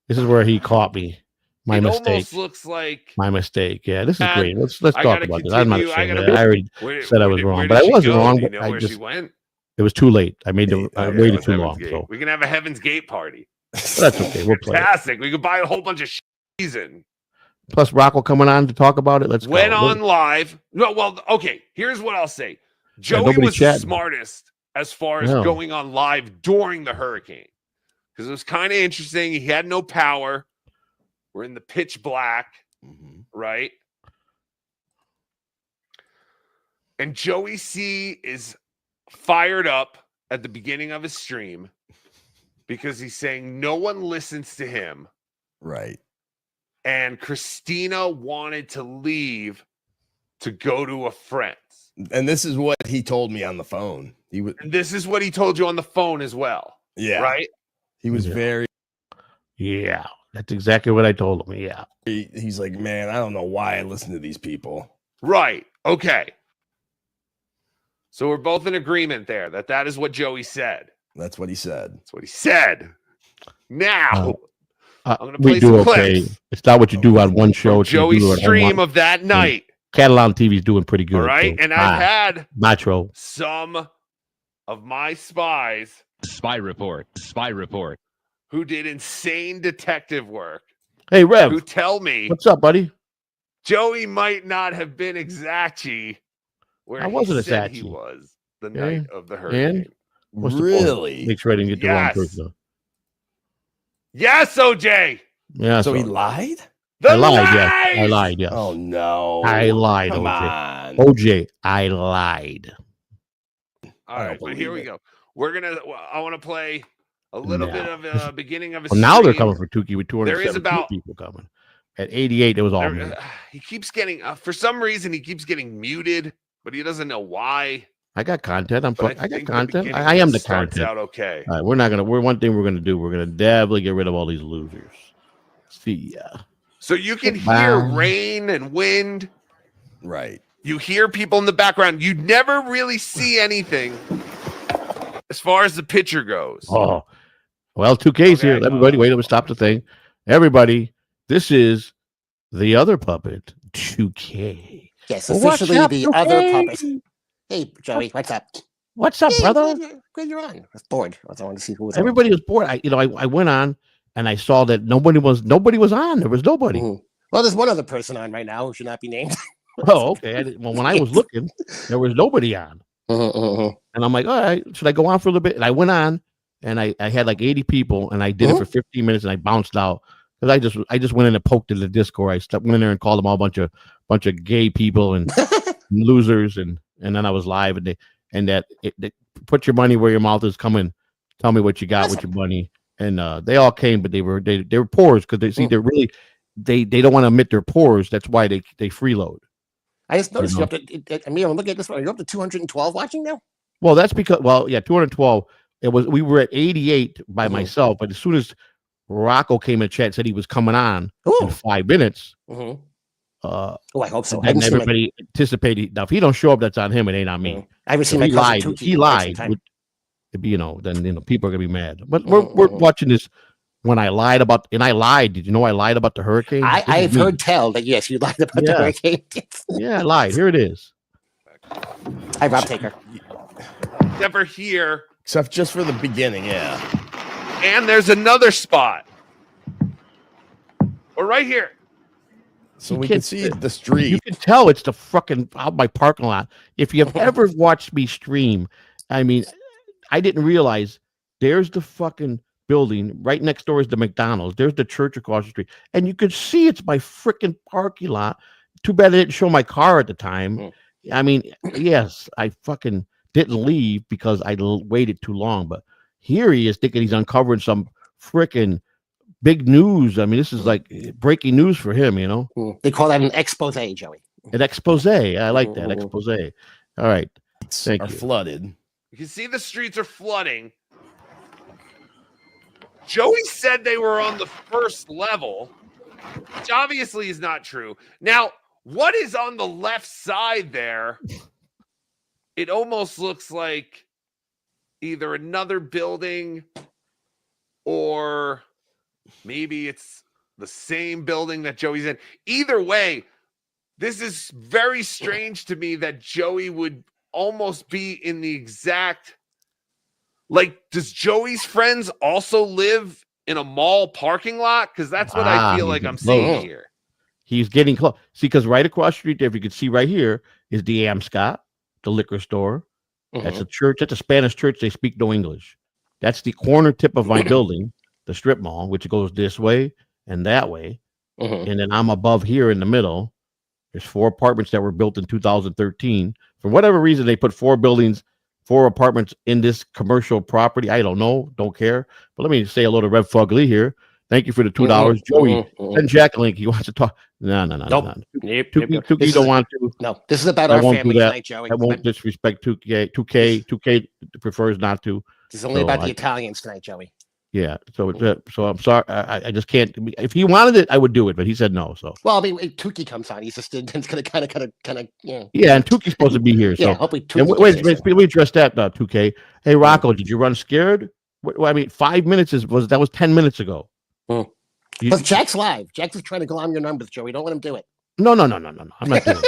This is where he caught me. My It mistake. almost looks like My mistake. Yeah, this is And great. Let's I talk gotta about this. I'm not continue. I ashamed of gotta- it. I already Where- said I was where wrong, did but I she wasn't go? wrong. Do you But know I where just she went? it was too late. I made the I Yeah, waited it's too Heaven's long. Gate. So We can have a Heaven's Gate party. that's okay. We'll play it. Fantastic. We could buy a whole bunch of reason. Plus Rocco coming on to talk about it. Let's Went go. on live. No, well, okay. Here's what I'll say. Joey nobody was the chatting. smartest as far as No. going on live during the hurricane. Because it was kind of interesting. He had no power. We're in the pitch black, right? And Joey C is fired up at the beginning of his stream because he's saying no one listens to him. Right. And Christina wanted to leave to go to a friend's. And this is what he told me on the phone. And this is what he told you on the phone as well. Yeah. Right? He was very. Yeah. That's exactly what I told him. Yeah. He's like, man, I don't know why I listen to these people. Right. Okay. So we're both in agreement there that is what Joey said. That's what he said. That's what he said. Now, I'm going to we play do some okay. clips. It's not what you do on one show. it's what you Joey's do on stream one. of that night. Catalan TV is doing pretty good. All right. So, And I've had Macho. some of my spies. Spy report. Who did insane detective work. Hey, Rev. Who tell me. What's up, buddy? Joey might not have been exactly where I wasn't he said exactly. he was the Yeah. night of the hurricane. And? What's the Really? point? Make sure I didn't get the wrong Yes. person. Yes, OJ. Yeah. So he lied? The I lied. Yes. lies! I lied. Yes. Oh, no. I lied. Come OJ. on. OJ. I lied. All right, but here we go. I want to play a little bit of a beginning of a Well, now they're stream. coming for Tukey with 272 There is about people coming. At 88, it was all me. he keeps getting for some reason he keeps getting muted, but he doesn't know why. I got content. But I got think the content. beginning I am the starts content. out okay. All right, one thing we're gonna do. We're gonna definitely get rid of all these losers. See ya. So you can Goodbye. hear rain and wind. Right. You hear people in the background. You never really see anything as far as the picture goes. Oh, well, 2K's here. Everybody, wait, let me stop the thing. Everybody, this is the other puppet, 2K. Yes, What's officially up, the 2K? other puppet. Hey, Joey, what's up? What's up, Hey, brother? Glad you're on. I was bored. I wanted to see who was Everybody was bored. I went on and I saw that nobody was on. There was nobody. on. Well, there's one other person on right now who should not be named. Oh, okay. Well, when I was looking, there was nobody on. And I'm like, all right, should I go on for a little bit? And I went on and I had like 80 people and I did it for 15 minutes and I bounced out because I just went in and poked in the Discord. Went in there and called them all a bunch of gay people and losers and then I was live and they put your money where your mouth is. Come in, tell me what you got with your money. And they all came, but they were poors because they see they're really they don't want to admit they're poors. That's why they freeload. I just noticed You you up to. I mean, I'm looking at this one. You're up to 212 watching now. Well, that's because 212. We were at 88 by myself, but as soon as Rocco came in chat and said he was coming on in 5 minutes. Oh, I hope so. And everybody anticipated. Now, if he don't show up, that's on him. It ain't on me. I haven't seen If my he cousin lied. Tukey He in lied. quite some time. Then people are gonna be mad. But we're watching this. When I lied about, and I lied. Did you know I lied about the hurricane? I've heard tell that yes, you lied about the hurricane. Yeah, I lied. Here it is. Hi, Rob Taker. Never here. Except just for the beginning, yeah. And there's another spot. Or right here. So we can see the street. You can tell it's the fucking out my parking lot. If you have ever watched me stream, I mean, I didn't realize there's the fucking building right next door is the McDonald's. There's the church across the street, and you could see it's my freaking parking lot. Too bad they didn't show my car at the time. I mean, yes, I fucking didn't leave because I waited too long. But here he is thinking he's uncovering some freaking big news. I mean, this is like breaking news for him, you know? They call that an expose, Joey. An expose. I like that. Expose. All right. Thank you. Flooded. You can see the streets are flooding. Joey said they were on the first level, which obviously is not true. Now, what is on the left side there? It almost looks like either another building or maybe it's the same building that Joey's in. Either way, this is very strange to me that Joey would almost be in the exact, like, does Joey's friends also live in a mall parking lot? Because that's what I feel like I'm seeing here. He's getting close. See, because right across the street there, if you can see right here, is the Amscot, the liquor store. That's a church. That's a Spanish church. They speak no English. That's the corner tip of my building, the strip mall, which goes this way and that way. And then I'm above here in the middle. There's 4 apartments that were built in 2013. For whatever reason, they put 4 apartments in this commercial property. I don't know. Don't care. But let me say hello to Rev Fugly here. Thank you for the $2. Joey, send Jack a link. He wants to talk. No. Tuki don't want to. No, this is about our family tonight, Joey. I won't disrespect 2K. 2K prefers not to. This is only about the Italians tonight, Joey. Yeah, so I'm sorry. I just can't. If he wanted it, I would do it, but he said no. So well, I mean, if Tuki comes on, he's just it's gonna kind of Yeah, and Tuki's supposed to be here. So yeah, hopefully Tuki wait, we address that 2K. Hey Rocco, did you run scared? I mean, 5 minutes was 10 minutes ago. But Jack's live. Jack's just trying to glom your numbers, Joey. Don't let him do it. No. I'm not doing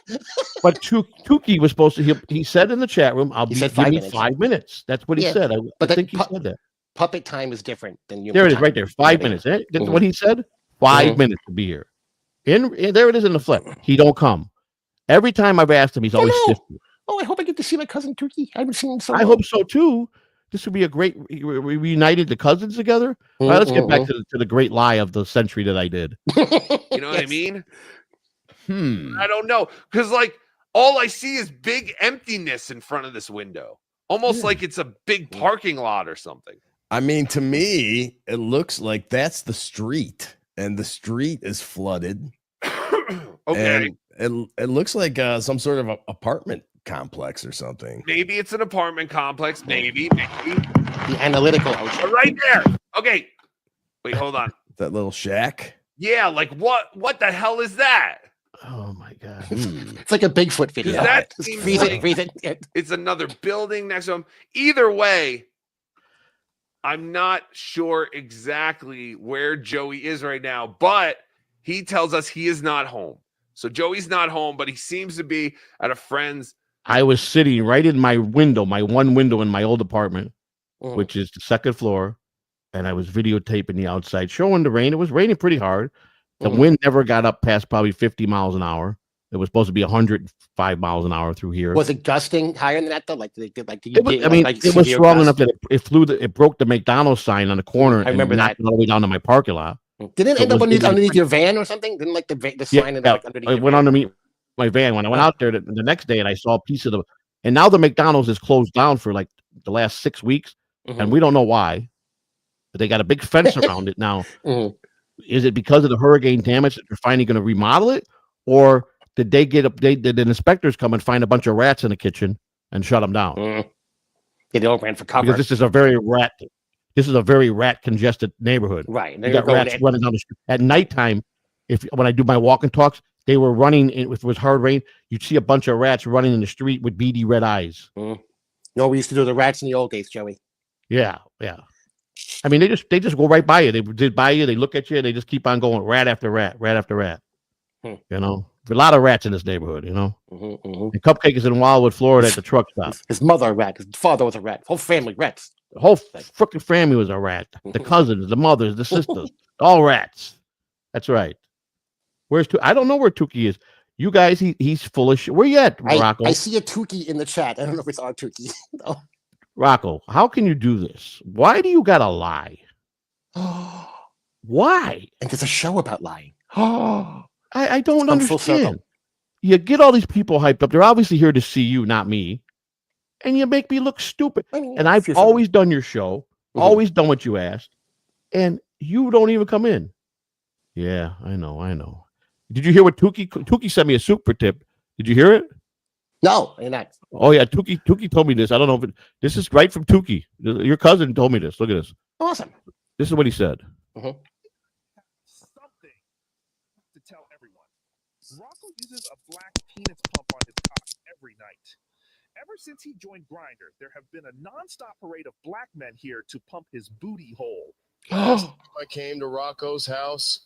it. But Tuki was supposed to. He said in the chat room, "I'll be giving 5 minutes." That's what he said. I think he said that. Puppet time is different than you. There it is, right there. 5 minutes. That's what he said. 5 minutes to be here. And there it is in the flip. He don't come. Every time I've asked him, he's always stiff. Oh, I hope I get to see my cousin Tuki. I haven't seen him so long. I hope so too. This would be a great. We reunited the cousins together. All right, let's get back to the great lie of the century that I did. You know what I mean? I don't know, because like all I see is big emptiness in front of this window, almost like it's a big parking lot or something. I mean, to me, it looks like that's the street, and the street is flooded. Okay. And it looks like some sort of apartment complex or something. Maybe it's an apartment complex. Maybe. The analytical ocean. Right there. Okay. Wait, hold on. That little shack? Yeah, like what the hell is that? Oh my god. It's like a Bigfoot video. That Just seems freeze like it. It's another building next to him. Either way, I'm not sure exactly where Joey is right now, but he tells us he is not home. So Joey's not home, but he seems to be at a friend's. I was sitting right in my window, my one window in my old apartment, which is the second floor, and I was videotaping the outside, showing the rain. It was raining pretty hard. The wind never got up past probably 50 miles an hour. It was supposed to be 105 miles an hour through here. Was it gusting higher than that though? It was strong enough that it broke the McDonald's sign on the corner. I remember that all the way down to my parking lot. Did it end up underneath your van or something? Didn't like the sign end up underneath? It went underneath my van. When I went out there the next day and I saw a piece of and now the McDonald's is closed down for like the last 6 weeks, and we don't know why. But they got a big fence around it now. Is it because of the hurricane damage that they're finally going to remodel it, or did they did the inspectors come and find a bunch of rats in the kitchen and shut them down? Yeah, they all ran for cover. Because this is a very rat congested neighborhood. Right. You got rats running down the street at nighttime. When I do my walk and talks, they were running if it was hard rain. You'd see a bunch of rats running in the street with beady red eyes. No, we used to do the rats in the old days, Joey. Yeah. I mean, they just go right by you. They did by you. They look at you. They just keep on going, rat after rat. You know, there's a lot of rats in this neighborhood. You know, and Cupcake is in Wildwood, Florida, at the truck stop. His mother a rat. His father was a rat. Whole family rats. The whole freaking family was a rat. The cousins, the mothers, the sisters, all rats. That's right. I don't know where Tuki is. You guys, he's full of shit. Where you at, Rocco? I see a Tuki in the chat. I don't know if it's our Tuki. No. Rocco, how can you do this? Why do you gotta lie? Why? And there's a show about lying. I don't understand. You get all these people hyped up. They're obviously here to see you, not me. And you make me look stupid. And I've always done your show, always done what you asked, and you don't even come in. Yeah, I know. Did you hear what Tuki sent me a super tip? Did you hear it? No, you're not. Oh yeah, Tuki told me this. I don't know if this is right from Tuki. Your cousin told me this. Look at this. Awesome. This is what he said. Something to tell everyone. Rocco uses a black penis pump on his cock every night. Ever since he joined Grindr, there have been a nonstop parade of black men here to pump his booty hole. Last time I came to Rocco's house,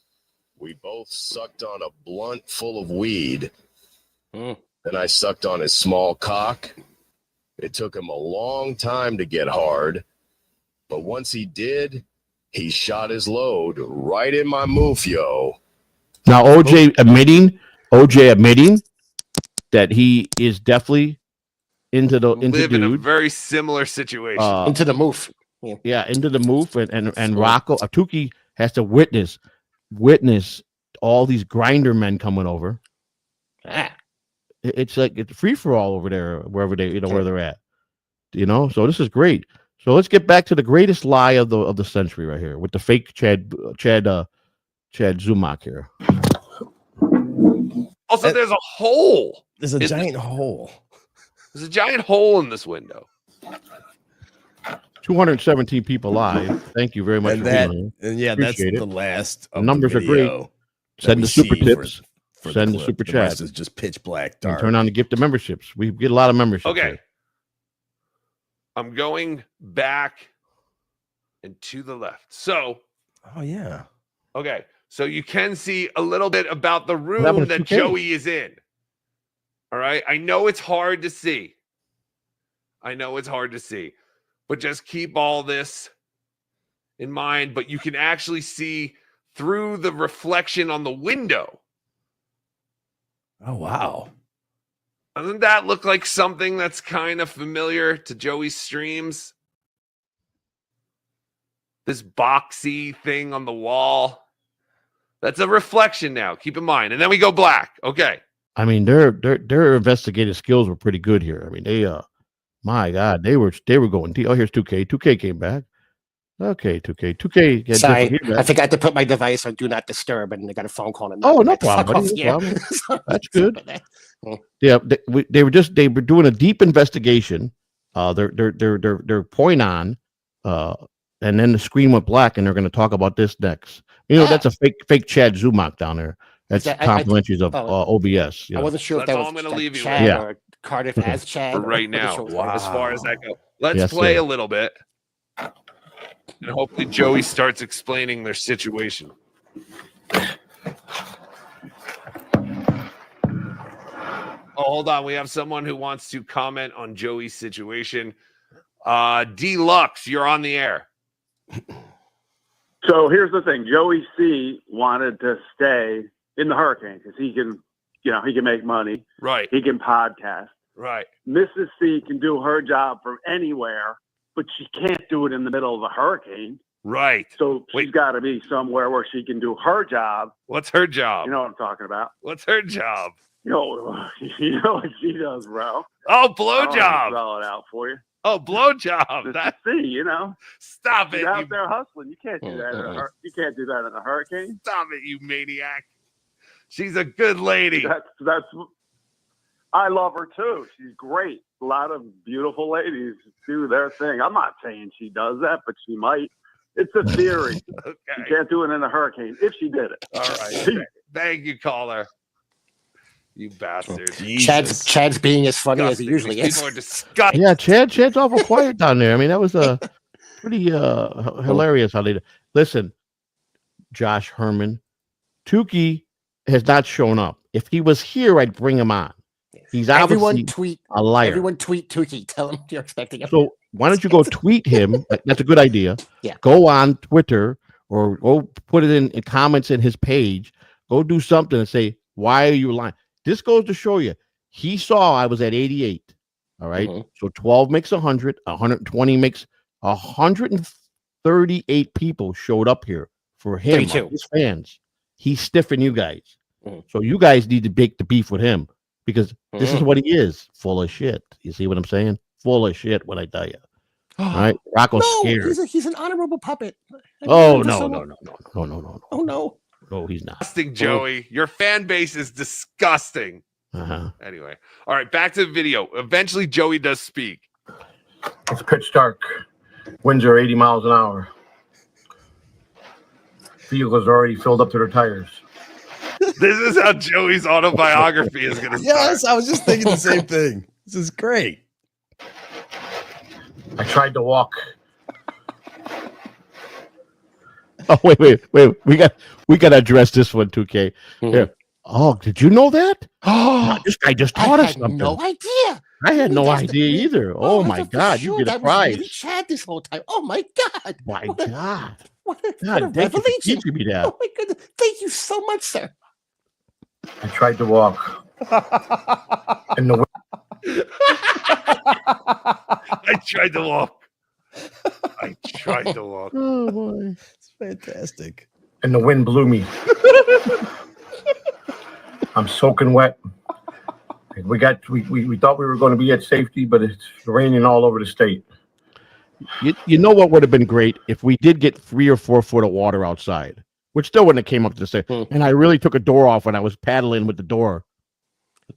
we both sucked on a blunt full of weed. Then I sucked on his small cock. It took him a long time to get hard, but once he did, He shot his load right in my mufio. Now OJ admitting that he is definitely into Live in a dude. very similar situation. Into the move. Yeah, into the move, and Rocco Tuki has to witness all these grinder men coming over. It's like it's free for all over there, wherever where they're at. So this is great. So let's get back to the greatest lie of the century right here with the fake Chad Zumock here. Also, there's a hole. There's a giant hole. There's a giant hole in this window. 217 people live. Thank you very much for being here. And yeah, Appreciate that's it. the last. The numbers are great. Send the super tips. Send the super chat. The rest is just pitch black dark. And turn on the gift of memberships. We get a lot of memberships. Okay. Here. I'm going back and to the left. So, oh yeah. Okay. So you can see a little bit about the room that Joey is in. All right. I know it's hard to see. But just keep all this in mind. But you can actually see through the reflection on the window. Oh, wow. Doesn't that look like something that's kind of familiar to Joey's streams? This boxy thing on the wall. That's a reflection now. Keep in mind. And then we go black. Okay. I mean, their investigative skills were pretty good here. I mean, my God, they were going deep. Oh, here's 2K. 2K came back. Okay, 2K. Sorry, I forgot to put my device on Do Not Disturb, and I got a phone call. Oh, no problem, buddy. No problem. That's good. Yeah, they were doing a deep investigation. They're point on, and then the screen went black, and they're going to talk about this next. That's a fake Chad Zumock down there. That's complimentaries of OBS. I wasn't sure if that was I'm going to leave you Chad or Cardiff as Chad. For right now, Wow. as far as that goes. Let's play a little bit. And hopefully Joey starts explaining their situation. Oh, hold on. We have someone who wants to comment on Joey's situation. Deluxe, you're on the air. So here's the thing. Joey C wanted to stay in the Hurricane because he can make money. Right. He can podcast. Right. Mrs. C can do her job from anywhere, but she can't do it in the middle of a hurricane. Right. So she's got to be somewhere where she can do her job. What's her job? You know what I'm talking about. What's her job? You know what she does, bro. Oh, blowjob. Spell it out for you. Oh, blowjob. That's C, Stop it. She's out there hustling. You can't do that. You can't do that in a hurricane. Stop it, you maniac. She's a good lady. That's. I love her too. She's great. A lot of beautiful ladies do their thing. I'm not saying she does that, but she might. It's a theory. Okay. You can't do it in a hurricane if she did it. All right. Thank you, caller. You bastard. Chad's being as funny as he usually is. People are disgusting. Yeah, Chad's awful quiet down there. I mean, that was pretty hilarious how they listen. Josh Herman, Tukey has not shown up. If he was here, I'd bring him on. He's obviously a liar. Everyone tweet Tukey. Tell him you're expecting him. So why don't you go tweet him? That's a good idea. Yeah. Go on Twitter or go put it in comments in his page. Go do something and say, why are you lying? This goes to show you. He saw I was at 88. All right. So 12 makes 100. 120 makes 138 people showed up here for him. 32. His fans. He's stiffing you guys. So you guys need to bake the beef with him because this is what he is. Full of shit. You see what I'm saying? Full of shit when I tell you. All right. Rocco's scared. He's an honorable puppet. Oh, no. Oh, no. No, he's not. Disgusting, Joey. Your fan base is disgusting. Anyway. All right. Back to the video. Eventually, Joey does speak. It's pitch dark. Winds are 80 miles an hour. Vehicles are already filled up to their tires. This is how Joey's autobiography is going to start. Yes, I was just thinking the same thing. This is great. I tried to walk. Oh, wait. We got to address this one, 2K. Yeah. Oh, did you know that? Oh, this guy just taught us something. No idea. I had no idea either. Oh my God, you get a prize. Really Chad this whole time. Oh my God. My God. What a God, thank you for revelation. teaching me that. Oh my goodness. Thank you so much, sir. I tried to walk. In the I tried to walk. I tried to walk. Oh boy, it's fantastic. And the wind blew me. I'm soaking wet. We thought we were going to be at safety, but it's raining all over the state. You know what would have been great if we did get 3 or 4 foot of water outside, which still wouldn't have came up to say. And I really took a door off when I was paddling with the door.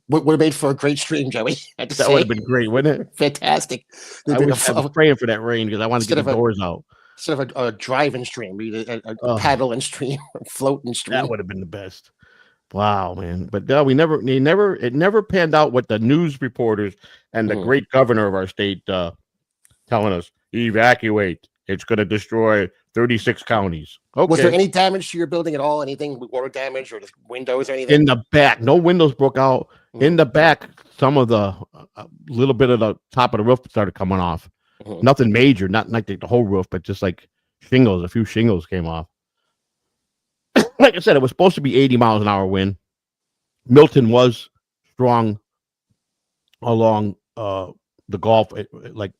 Would have made for a great stream, Joey. That would have been great, wouldn't it? Fantastic. I was praying for that rain because I wanted to get the doors out. Instead of a driving stream, a paddling stream, a floating stream. That would have been the best. Wow, man. But no, it never panned out what the news reporters and the great governor of our state telling us, evacuate. It's going to destroy 36 counties. Okay. Was there any damage to your building at all? Anything with water damage or just windows or anything? In the back, no windows broke out. In the back, some of the little bit of the top of the roof started coming off. Nothing major, not like the whole roof, but just like shingles. A few shingles came off. Like I said, it was supposed to be 80 miles an hour wind. Milton was strong along the Gulf, like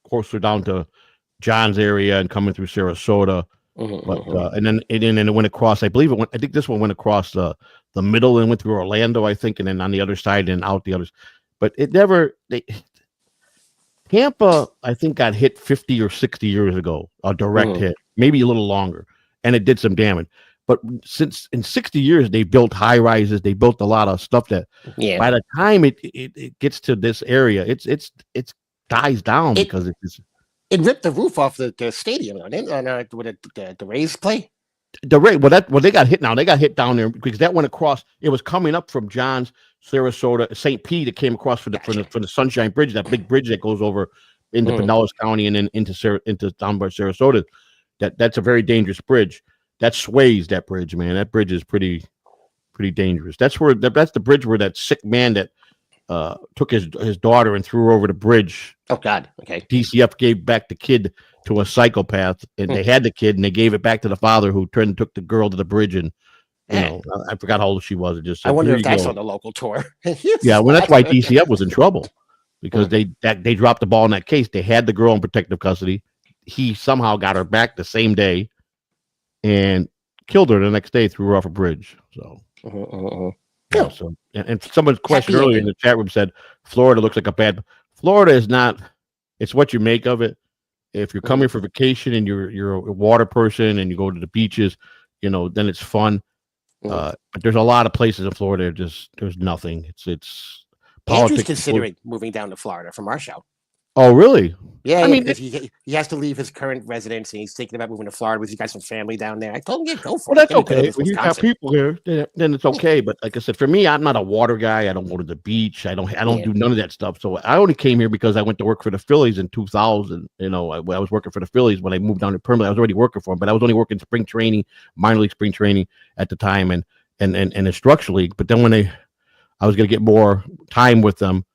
closer down to John's area and coming through Sarasota. And then it went across. I think this one went across the middle and went through Orlando, I think, and then on the other side and out the others. But it never. Tampa, I think, got hit 50 or 60 years ago, a direct hit, maybe a little longer, and it did some damage. But since in 60 years, they built high rises, they built a lot of stuff that by the time it gets to this area, it's dies down because it's. It ripped the roof off the stadium where the Rays play. The Rays, they got hit now. They got hit down there because that went across. It was coming up from John's, Sarasota, St. Pete. It came across for the Sunshine Bridge, that big bridge that goes over into Pinellas County and then into down by Sarasota. That's a very dangerous bridge. That sways, that bridge, man. That bridge is pretty dangerous. That's the bridge where that sick man that took his daughter and threw her over the bridge. Oh God. Okay. DCF gave back the kid to a psychopath, and they had the kid, and they gave it back to the father, who turned and took the girl to the bridge. And I forgot how old she was. It just I wonder if that's on the local tour. Yeah, well, that's why DCF was in trouble because they dropped the ball in that case. They had the girl in protective custody. He somehow got her back the same day and killed her the next day, threw her off a bridge. So. Yeah, so and someone's question earlier in the chat room said Florida looks like a bad. Florida is not. It's what you make of it. If you're coming for vacation and you're a water person and you go to the beaches, then it's fun. But there's a lot of places in Florida. There's nothing. It's politics. Andrew's considering moving down to Florida from our show. Oh, really? Yeah, I mean, he has to leave his current residence, and he's thinking about moving to Florida because he's got some family down there. I told him, yeah, go for it. Well, that's okay. When you got people here, then it's okay. But like I said, for me, I'm not a water guy. I don't go to the beach. I don't do none of that stuff. So I only came here because I went to work for the Phillies in 2000. I was working for the Phillies when I moved down to permanently. I was already working for them, but I was only working spring training, minor league spring training at the time, and instruction league. But then when I was going to get more time with them,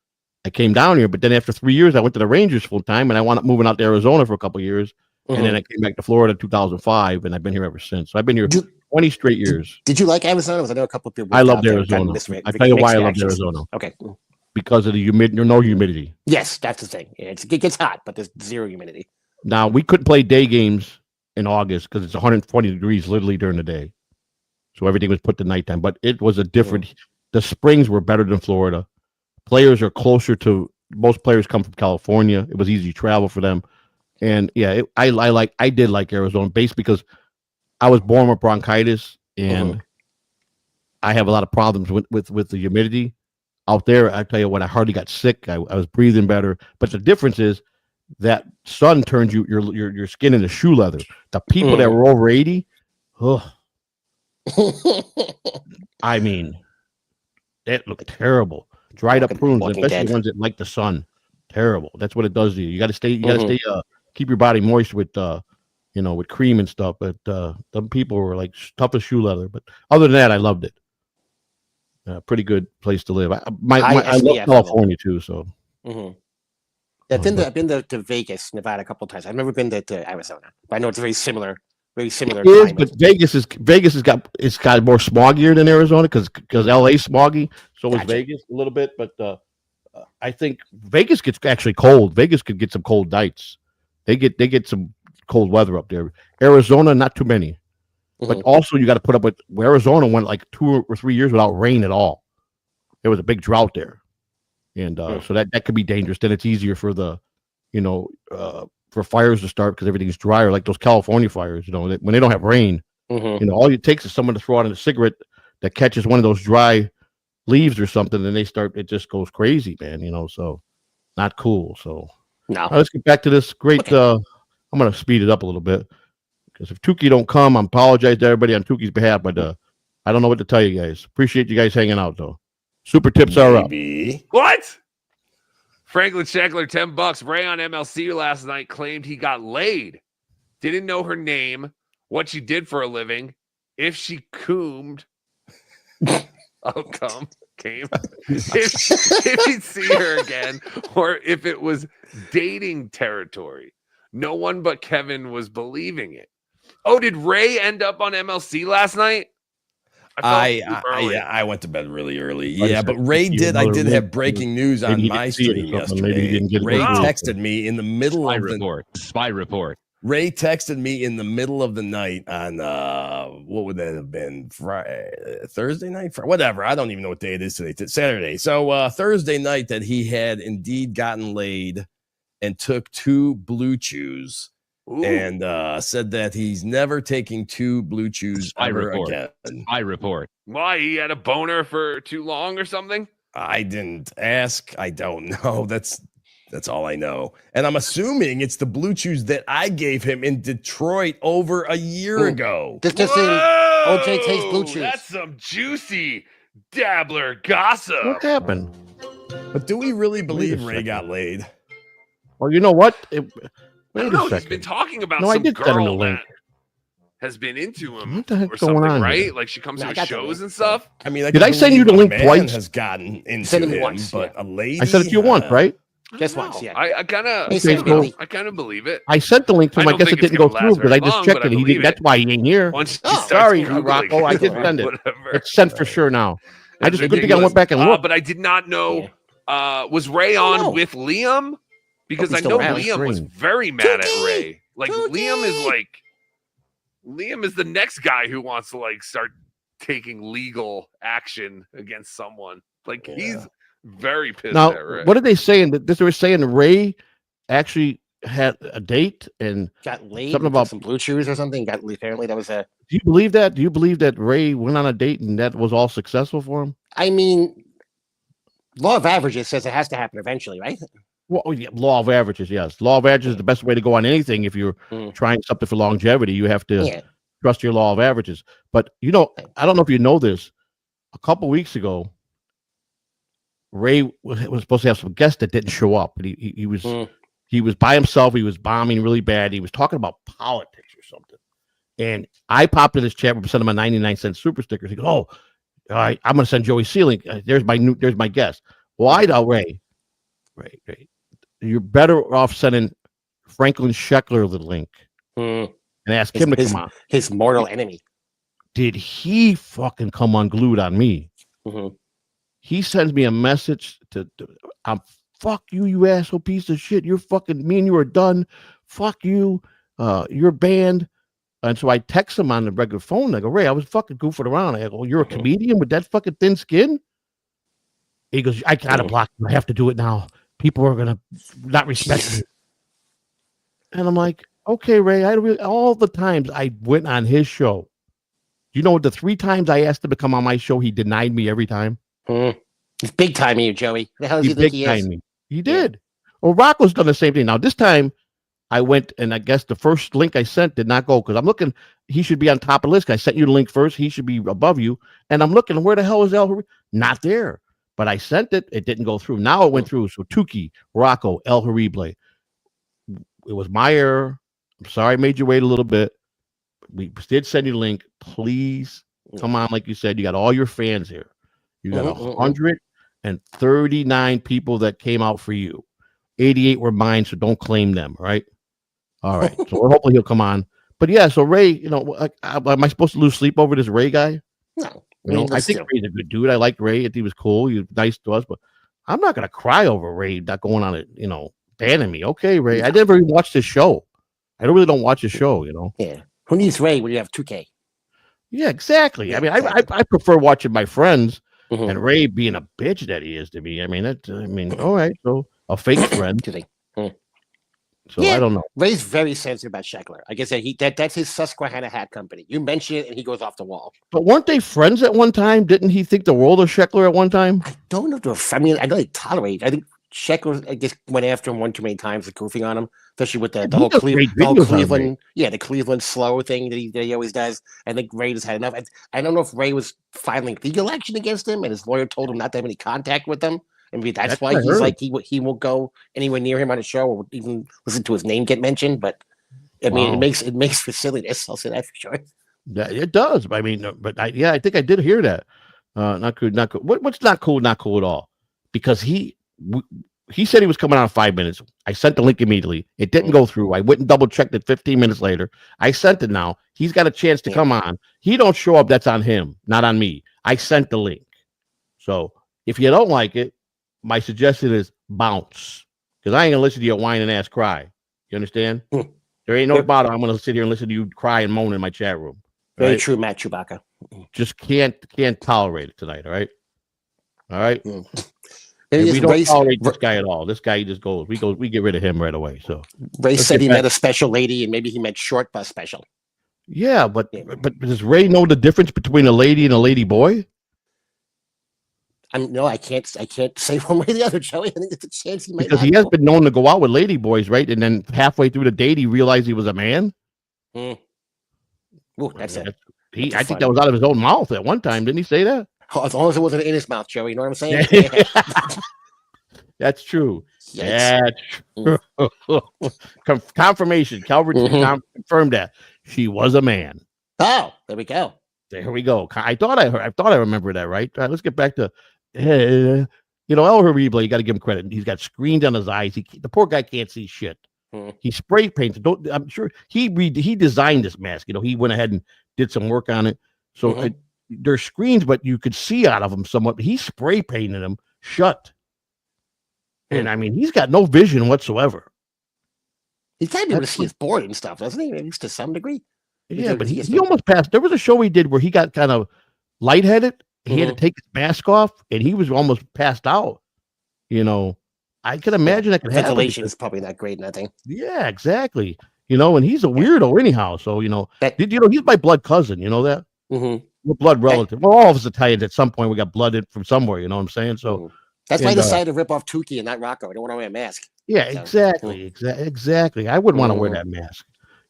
I came down here, but then after 3 years, I went to the Rangers full time, and I wound up moving out to Arizona for a couple of years, and then I came back to Florida in 2005, and I've been here ever since. So I've been here 20 straight years. Did you like Arizona? I know a couple of people. I loved Arizona. I'll tell you why I loved Arizona. Okay. Because of the humidity. There's no humidity. Yes, that's the thing. It gets hot, but there's zero humidity. Now, we couldn't play day games in August because it's 120 degrees literally during the day. So everything was put to nighttime, but it was a different. The springs were better than Florida. Players are closer to. Most players come from California. It was easy to travel for them, and yeah, I did like Arizona based because I was born with bronchitis, and I have a lot of problems with the humidity out there. I tell you what, I hardly got sick. I was breathing better, but the difference is that sun turns your skin into shoe leather. The people that were over 80, I mean, it looked terrible. Dried up prunes, especially the ones that like the sun. Terrible. That's what it does to you. You got to stay. You got to stay. Keep your body moist with, with cream and stuff. But some people were like tough as shoe leather. But other than that, I loved it. Pretty good place to live. I love California too. So. I've been to Vegas, Nevada, a couple of times. I've never been to Arizona. But I know it's very similar very similar. It is, climate. but Vegas has got more smoggier than Arizona because LA's smoggy. So is Vegas a little bit, but I think Vegas gets actually cold. Vegas could get some cold nights. They get some cold weather up there. Arizona, not too many. But also you got to put up with Arizona went like 2 or 3 years without rain at all. There was a big drought there. And so that could be dangerous. Then it's easier for the, for fires to start because everything's drier, like those California fires, when they don't have rain, all it takes is someone to throw out a cigarette that catches one of those dry leaves or something, and it just goes crazy, man, so not cool. So no. Let's get back to this great, I'm going to speed it up a little bit because if Tukey don't come, I apologize to everybody on Tukey's behalf, but I don't know what to tell you guys. Appreciate you guys hanging out, though. Super tips are up. What? Franklin Shackler, $10. Ray on MLC last night claimed he got laid. Didn't know her name, what she did for a living, if she coomed. Came. If he'd see her again, or if it was dating territory. No one but Kevin was believing it. Oh, did Ray end up on MLC last night? I went to bed really early. Yeah, but Ray did. I did have breaking news on my stream yesterday. Ray texted me in the middle of the Spy report. Ray texted me in the middle of the night on what would that have been? Thursday night? Whatever. I don't even know what day it is today. It's Saturday. So Thursday night that he had indeed gotten laid and took 2 Blue Chews. Ooh. And said that he's never taking 2 Blue Chews ever again. I report. Why? He had a boner for too long or something? I didn't ask. I don't know. That's all I know. And I'm assuming it's the Blue Chews that I gave him in Detroit over a year ago. Just OJ takes Blue Chews. That's some juicy dabbler gossip. What happened? But do we really believe Ray got laid? Well, you know what? I don't know. He's been talking about some girl that has been into him what the heck's or something, going on right? here? Like she comes to his shows and stuff. I mean, did I send you the link twice? Has gotten into him, once, but a lady. I said it to you once, right? Just once, yeah. I kind of believe it. I sent the link to him. I guess it didn't go through because I just checked it. That's why he ain't here. Sorry, Rocco. I did send it. It's sent for sure now. I just good thing I went back and looked. But I did not know. Was Ray on with Liam? Because I know Liam was very mad at Ray. Like Liam is the next guy who wants to start taking legal action against someone. Like he's very pissed now, at Ray. What are they saying? They were saying Ray actually had a date and got laid. Something about some Blue Chews or something. Apparently that was a. Do you believe that? Do you believe that Ray went on a date and that was all successful for him? I mean, law of averages says it has to happen eventually, right? Well, yeah, law of averages, yes. Law of averages is the best way to go on anything. If you're trying something for longevity, you have to trust your law of averages. But, I don't know if you know this. A couple weeks ago, Ray was supposed to have some guests that didn't show up. But he was by himself. He was bombing really bad. He was talking about politics or something. And I popped in his chat room, sent him a 99-cent super sticker. He goes, "Oh, all right, I'm going to send Joey Sealing. There's my guest." Well, I know Ray. You're better off sending Franklin Sheckler the link and ask him to come on. His mortal enemy. Did he fucking come unglued on me? He sends me a message I'm fuck you, you asshole piece of shit. You're fucking me and you are done. Fuck you. You're banned. And so I text him on the regular phone. I go, Ray, I was fucking goofing around. I go, you're a comedian with that fucking thin skin? He goes, I gotta block you. I have to do it now. People are gonna not respect me. And I'm like, okay, Ray. All the times I went on his show. You know, the 3 times I asked him to come on my show, he denied me every time. He's big timing you, Joey. The hell does he think he is? Me. He did. Well, Rocco's done the same thing. Now this time, I went and I guess the first link I sent did not go because I'm looking. He should be on top of the list. I sent you the link first. He should be above you. And I'm looking. Where the hell is El? Not there. But I sent it. It didn't go through. Now it went through. So Tukey, Rocco, El Harible. It was my error. I'm sorry I made you wait a little bit. We did send you the link. Please come on. Like you said, you got all your fans here. You got 139 people that came out for you. 88 were mine, so don't claim them, right? All right. So hopefully he'll come on. But yeah, so Ray, am I supposed to lose sleep over this Ray guy? No. I think Ray's a good dude. I liked Ray. He was cool. He was nice to us, but I'm not gonna cry over Ray not going on it, banning me. Okay, Ray. I never even watched his show. I don't watch his show, Yeah. Who needs Ray when you have 2K? Yeah, exactly. I mean, I prefer watching my friends and Ray being a bitch that he is to me. I mean, all right, so a fake friend. So I don't know. Ray's very sensitive about Sheckler. Like I said, that's his Susquehanna hat company. You mention it and he goes off the wall. But weren't they friends at one time? Didn't he think the world of Sheckler at one time? I don't know if they're. I mean, I know they tolerate. I think Sheckler, I guess, went after him one too many times, like goofing on him, especially with the whole Cleveland, the Cleveland slow thing that he always does. I think Ray just had enough. I don't know if Ray was filing legal action against him, and his lawyer told him not to have any contact with them. And maybe that's why he's like he won't go anywhere near him on a show or even listen to his name get mentioned. But I mean, it makes for silliness. I'll say that for sure. Yeah, it does. I mean, I think I did hear that. Not cool. What's not cool? Not cool at all. Because he said he was coming out in 5 minutes. I sent the link immediately. It didn't go through. I went and double checked it 15 minutes later. I sent it now. He's got a chance to come on. He don't show up. That's on him, not on me. I sent the link. So if you don't like it, my suggestion is bounce, because I ain't gonna listen to your whine and ass cry. You understand? There ain't no bother. I'm gonna sit here and listen to you cry and moan in my chat room. Very true, Matt Chewbacca. Just can't tolerate it tonight. All right. And we don't tolerate this guy at all. This guy just goes. We get rid of him right away. So Ray said he met a special lady, and maybe he meant short bus special. Yeah, but does Ray know the difference between a lady and a lady boy? No, I can't say one way or the other, Joey. I think there's a chance he might. Because he has been known to go out with lady boys, right? And then halfway through the date, he realized he was a man. Ooh, that's it. I think that was out of his own mouth at one time. Didn't he say that? Oh, as long as it wasn't in his mouth, Joey. You know what I'm saying? That's true. That's true. Confirmation. Calvert confirmed that she was a man. Oh, there we go. There we go. I thought I remember that, right? Let's get back to El Horrible. You got to give him credit. He's got screens on his eyes. The poor guy can't see shit. He spray painted. I'm sure he designed this mask. He went ahead and did some work on it. So there's screens, but you could see out of them somewhat. He spray painted them shut. And I mean, he's got no vision whatsoever. He's got to be able to see his board and stuff, doesn't he? At least to some degree. Yeah, but he almost passed. There was a show he did where he got kind of lightheaded. He had to take his mask off, and he was almost passed out. I can imagine that could happen. Ventilation is probably not great, nothing. Yeah, exactly. And he's a weirdo anyhow. So he's my blood cousin. You know that? Mm-hmm. We're blood relative. Well, all of us Italians at some point we got blooded from somewhere. You know what I'm saying? So that's why I decided to rip off Tukey and not Rocco. I don't want to wear a mask. Yeah, exactly. Exactly. I wouldn't want to wear that mask.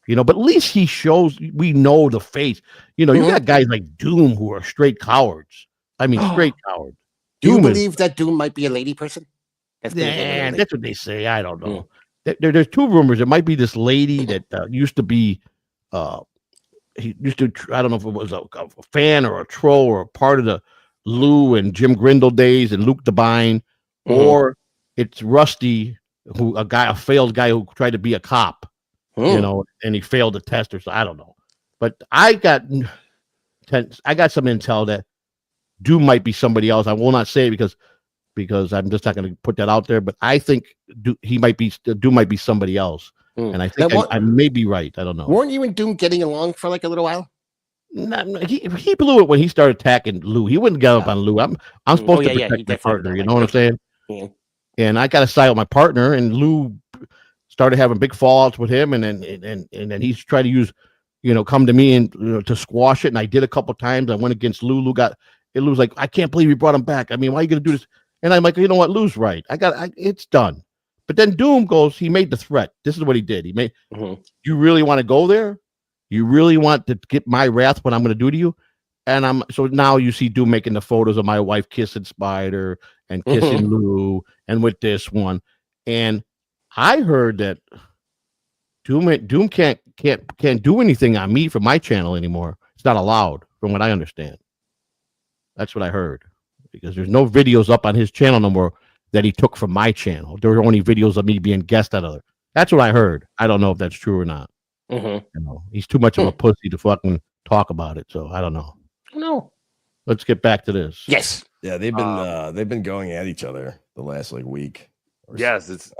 But at least he shows we know the face. You got guys like Doom who are straight cowards. I mean, straight cowards. Do you believe that Doom might be a lady person? That's what they say. I don't know. There's two rumors. There might be this lady that used to be, he used to, I don't know if it was a fan or a troll or a part of the Lou and Jim Grindle days and Luke Devine, or it's Rusty, a failed guy who tried to be a cop. And he failed the test, or so I don't know. But I got some intel that Doom might be somebody else. I will not say it because I'm just not going to put that out there. But I think Doom might be somebody else, and I think I may be right. I don't know. Weren't you and Doom getting along for like a little while? He blew it when he started attacking Lou. He wouldn't get up on Lou. I'm supposed to protect my partner. You know what I'm saying? Yeah. And I got to side with my partner, and Lou started having big fallouts with him, and then he's trying to use, come to me and to squash it. And I did a couple times. I went against Lou. Lou's like, I can't believe you brought him back. I mean, why are you gonna do this? And I'm like, you know what? Lou's right. It's done. But then Doom goes, he made the threat. This is what he did. He made, you really want to go there? You really want to get my wrath, what I'm going to do to you? And so now you see Doom making the photos of my wife kissing Spider and kissing Lou and with this one. And I heard that Doom can't do anything on me from my channel anymore. It's not allowed, from what I understand. That's what I heard, because there's no videos up on his channel no more that he took from my channel. There were only videos of me being guest at other. That's what I heard. I don't know if that's true or not. You know, he's too much of a pussy to fucking talk about it. So I don't know. No. Let's get back to this. Yes. Yeah, they've been going at each other the last like week. Yes, it's.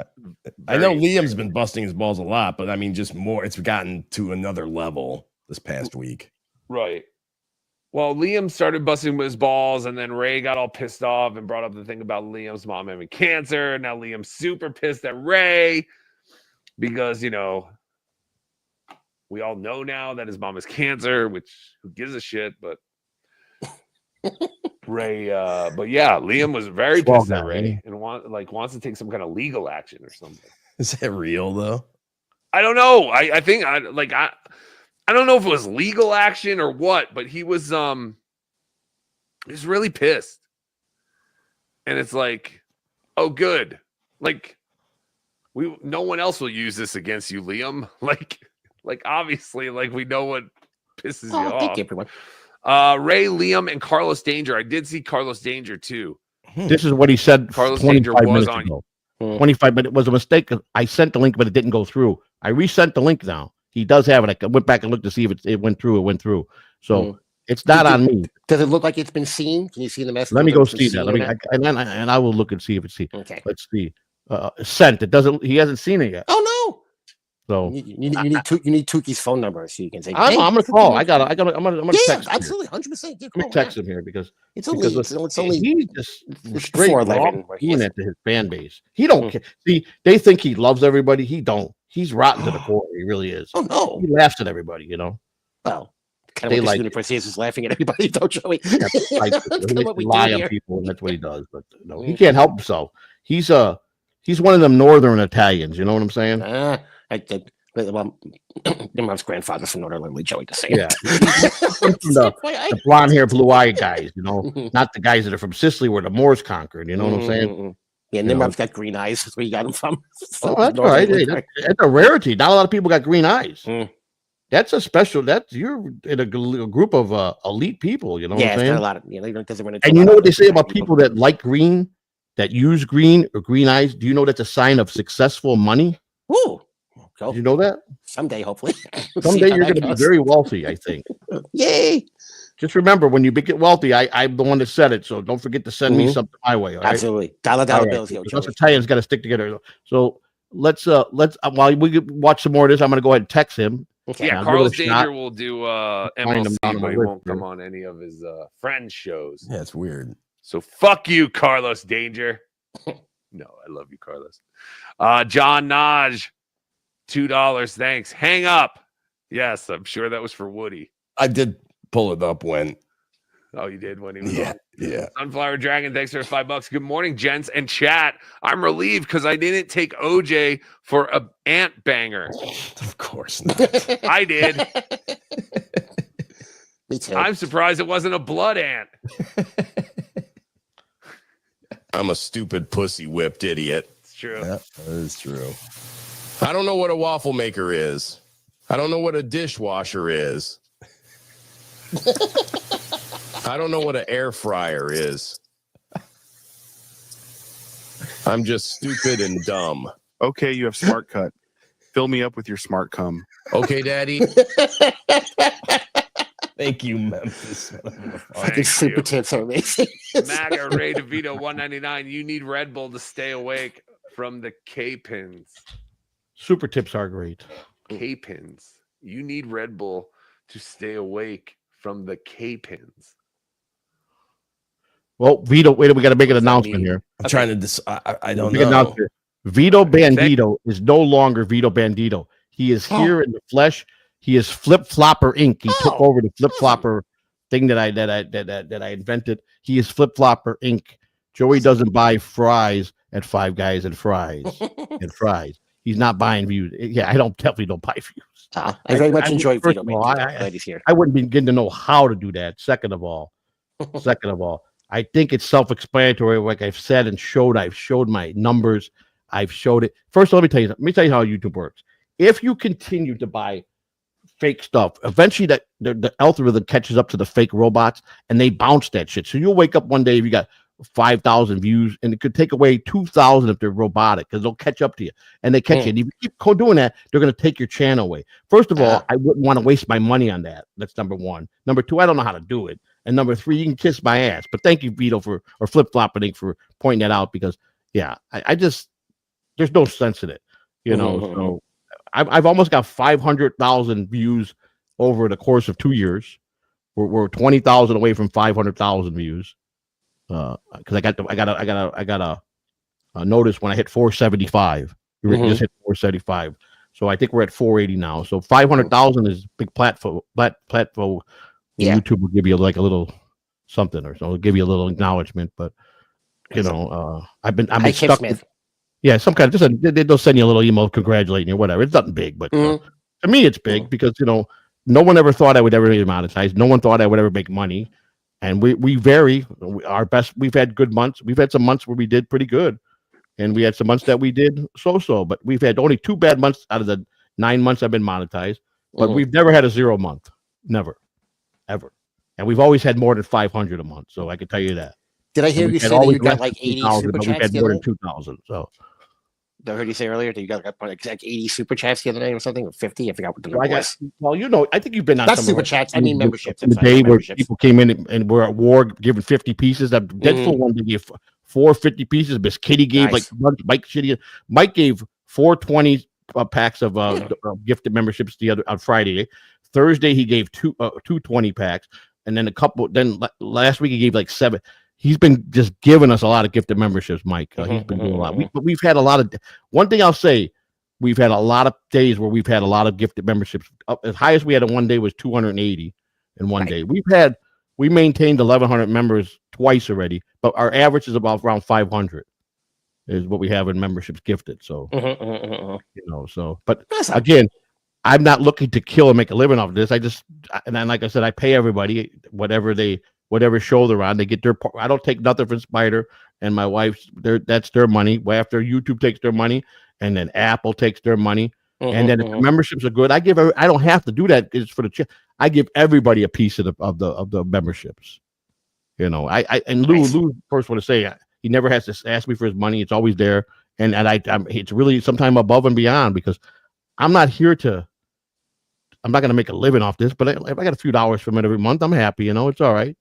I know Liam's been busting his balls a lot, but I mean, just more. It's gotten to another level this past week. Right. Well, Liam started busting his balls, and then Ray got all pissed off and brought up the thing about Liam's mom having cancer. Now Liam's super pissed at Ray because, you know, we all know now that his mom has cancer, which who gives a shit, but Ray, but yeah, Liam was very pissed at Ray and wants to take some kind of legal action or something. Is that real though? I don't know. I think I don't know if it was legal action or what, but he was really pissed. And it's like, oh good. Like no one else will use this against you, Liam. Like obviously, like we know what pisses you off. Thank you, everyone. Ray, Liam, and Carlos Danger. I did see Carlos Danger too. This is what he said. Carlos 25 Danger was minutes on. ago. 25, but it was a mistake. I sent the link, but it didn't go through. I resent the link now. He does have it. I went back and looked to see if it went through. It went through. So it's not on me. Does it look like it's been seen? Can you see the message? Let me go see that. Let me, and I will look and see if it's seen. Okay. Let's see. Sent. It doesn't. He hasn't seen it yet. Oh no. So you need Tuki's phone number so you can say. I'm gonna call. I'm gonna text. Yeah, absolutely, 100%. I'm gonna text him here because it's only he's just straight 411 being into his fan base. He don't care. See, they think he loves everybody. He don't. He's rotten to the core. He really is. Oh no. He laughs at everybody. You know. Well, kind of what this universe is laughing at everybody, don't Joey? He lie on people, and that's what he does. But no, he can't help himself. He's one of them northern Italians. You know what I'm saying? Nimrod's grandfather from Northern Italy, Joey, to say yeah. The blonde hair, blue eyed guys, you know, not the guys that are from Sicily where the Moors conquered. You know what I'm saying? Yeah, Nimrod's got green eyes. That's where you got him from. Oh, that's right. Hey, that's a rarity. Not a lot of people got green eyes. That's a special. You're in a group of elite people. You know what I'm saying? Yeah, a lot of. Yeah, they doesn't run into. And you know what they say about people that like green, that use green or green eyes? Do you know that's a sign of successful money? Ooh. Did you know that? Someday, hopefully. Someday you're going to be very wealthy, I think. Yay. Just remember, when you get wealthy, I'm the one that said it, so don't forget to send me something my way. All right? Absolutely. Dollar bills. Us Italians got to stick together. So let's while we watch some more of this, I'm going to go ahead and text him. Okay. Yeah, Carlos Danger will do MLC, but he won't come on any of his friends' shows. Yeah, it's weird. So fuck you, Carlos Danger. No, I love you, Carlos. John Naj. $2, thanks. Hang up. Yes, I'm sure that was for Woody. I did pull it up when. Oh, you did when he was on. Yeah. Sunflower Dragon, thanks for $5. Good morning, gents and chat. I'm relieved because I didn't take OJ for a ant banger. Of course not. I did. Me too. I'm surprised it wasn't a blood ant. I'm a stupid pussy whipped idiot. It's true. Yeah, that is true. I don't know what a waffle maker is. I don't know what a dishwasher is. I don't know what an air fryer is. I'm just stupid and dumb. Okay, you have smart cut. Fill me up with your smart cum. Okay, Daddy. Thank you, Memphis. Fucking super tips are amazing. MAGA Ray DeVito 199. You need Red Bull to stay awake from the K-pins. Super tips are great. K-pins. You need Red Bull to stay awake from the K-pins. Well, Vito, wait, we got to make an announcement here. I'm trying to I don't know. Vito Bandito is no longer Vito Bandito. He is here in the flesh. He is Flip Flopper Inc. He took over the Flip Flopper thing that I invented. He is Flip Flopper Inc. Joey doesn't buy fries at Five Guys and Fries and fries. He's not buying views. Yeah, I definitely don't buy views. I very much enjoy Vito. I wouldn't begin to know how to do that. Second of all, I think it's self-explanatory. Like I've said and showed, I've showed my numbers. I've showed it. First, let me tell you how YouTube works. If you continue to buy fake stuff, eventually the algorithm catches up to the fake robots and they bounce that shit. So you'll wake up one day, if you got 5,000 views, and it could take away 2,000 if they're robotic, because they'll catch up to you, and they catch you. And if you keep doing that, they're going to take your channel away. First of all, I wouldn't want to waste my money on that. That's number one. Number two, I don't know how to do it. And number three, you can kiss my ass. But thank you, Vito, or Flip Flopping for pointing that out, because I just, there's no sense in it, So I've almost got 500,000 views over the course of 2 years. We're 20,000 away from 500,000 views. Because I got a notice when I hit 475. We just hit 475, so I think we're at 480 now. So 500,000 is big platform. YouTube will give you like a little something, or so it'll give you a little acknowledgement. But I've been stuck. Some kind of they'll send you a little email congratulating you, whatever. It's nothing big, but to me it's big because no one ever thought I would ever be monetized. No one thought I would ever make money. And we vary our best. We've had good months. We've had some months where we did pretty good, and we had some months that we did so. But we've had only 2 bad months out of the 9 months I've been monetized. But we've never had a 0 month, never, ever. And we've always had more than 500 a month. So I can tell you that. Did I hear you say that you got like 80 super chats? We've had more than 2,000. So I heard you say earlier that you got like 80 super chats the other day or something, or 50. I forgot what the number was. Well, I think you've been on not super chats. I mean memberships. The day where people came in and were at war giving 50 pieces. That Deadpool one they gave 4 50 pieces. Miss Kitty gave Mike gave 420 packs of gifted memberships on Friday. Thursday he gave 220 packs, and then a couple. Then last week he gave like 7. He's been just giving us a lot of gifted memberships, Mike. He's been doing a lot. We've had a lot of. One thing I'll say, we've had a lot of days where we've had a lot of gifted memberships. As high as we had in one day was 280 in one day. We maintained 1,100 members twice already, but our average is about around 500 is what we have in memberships gifted. So but again, I'm not looking to kill and make a living off of this. And then like I said, I pay everybody whatever show they're on, they get their part. I don't take nothing from Spider and my wife's. That's their money. After YouTube takes their money, and then Apple takes their money, and then if the memberships are good, I don't have to do that. It's for the I give everybody a piece of the memberships. And Lou first want to say he never has to ask me for his money. It's always there, and it's really sometime above and beyond because I'm not here to. I'm not going to make a living off this, but if I got a few dollars from it every month, I'm happy. It's all right.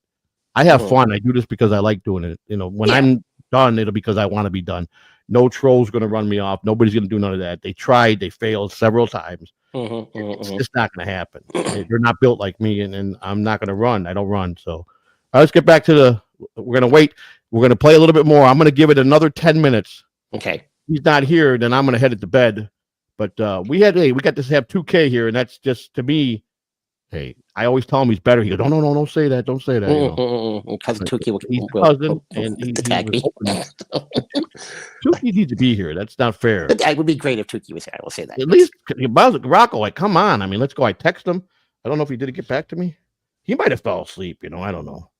I have fun. I do this because I like doing it. When I'm done, it'll be because I want to be done. No troll's going to run me off. Nobody's going to do none of that. They tried. They failed several times. It's just not going to happen. They're not built like me, and I'm not going to run. I don't run. So let's get back to we're going to wait. We're going to play a little bit more. I'm going to give it another 10 minutes. Okay. He's not here. Then I'm going to head it to bed. But we got to have 2K here, and that's just to me. Hey, I always tell him he's better. He goes, no, don't say that. Don't say that. Cousin Tukey he's cousin, and he's attack me. Tukey needs to be here. That's not fair. It would be great if Tukey was here. I will say that. At least Rocco, come on. I mean, let's go. I text him. I don't know if he did get back to me. He might have fell asleep. I don't know.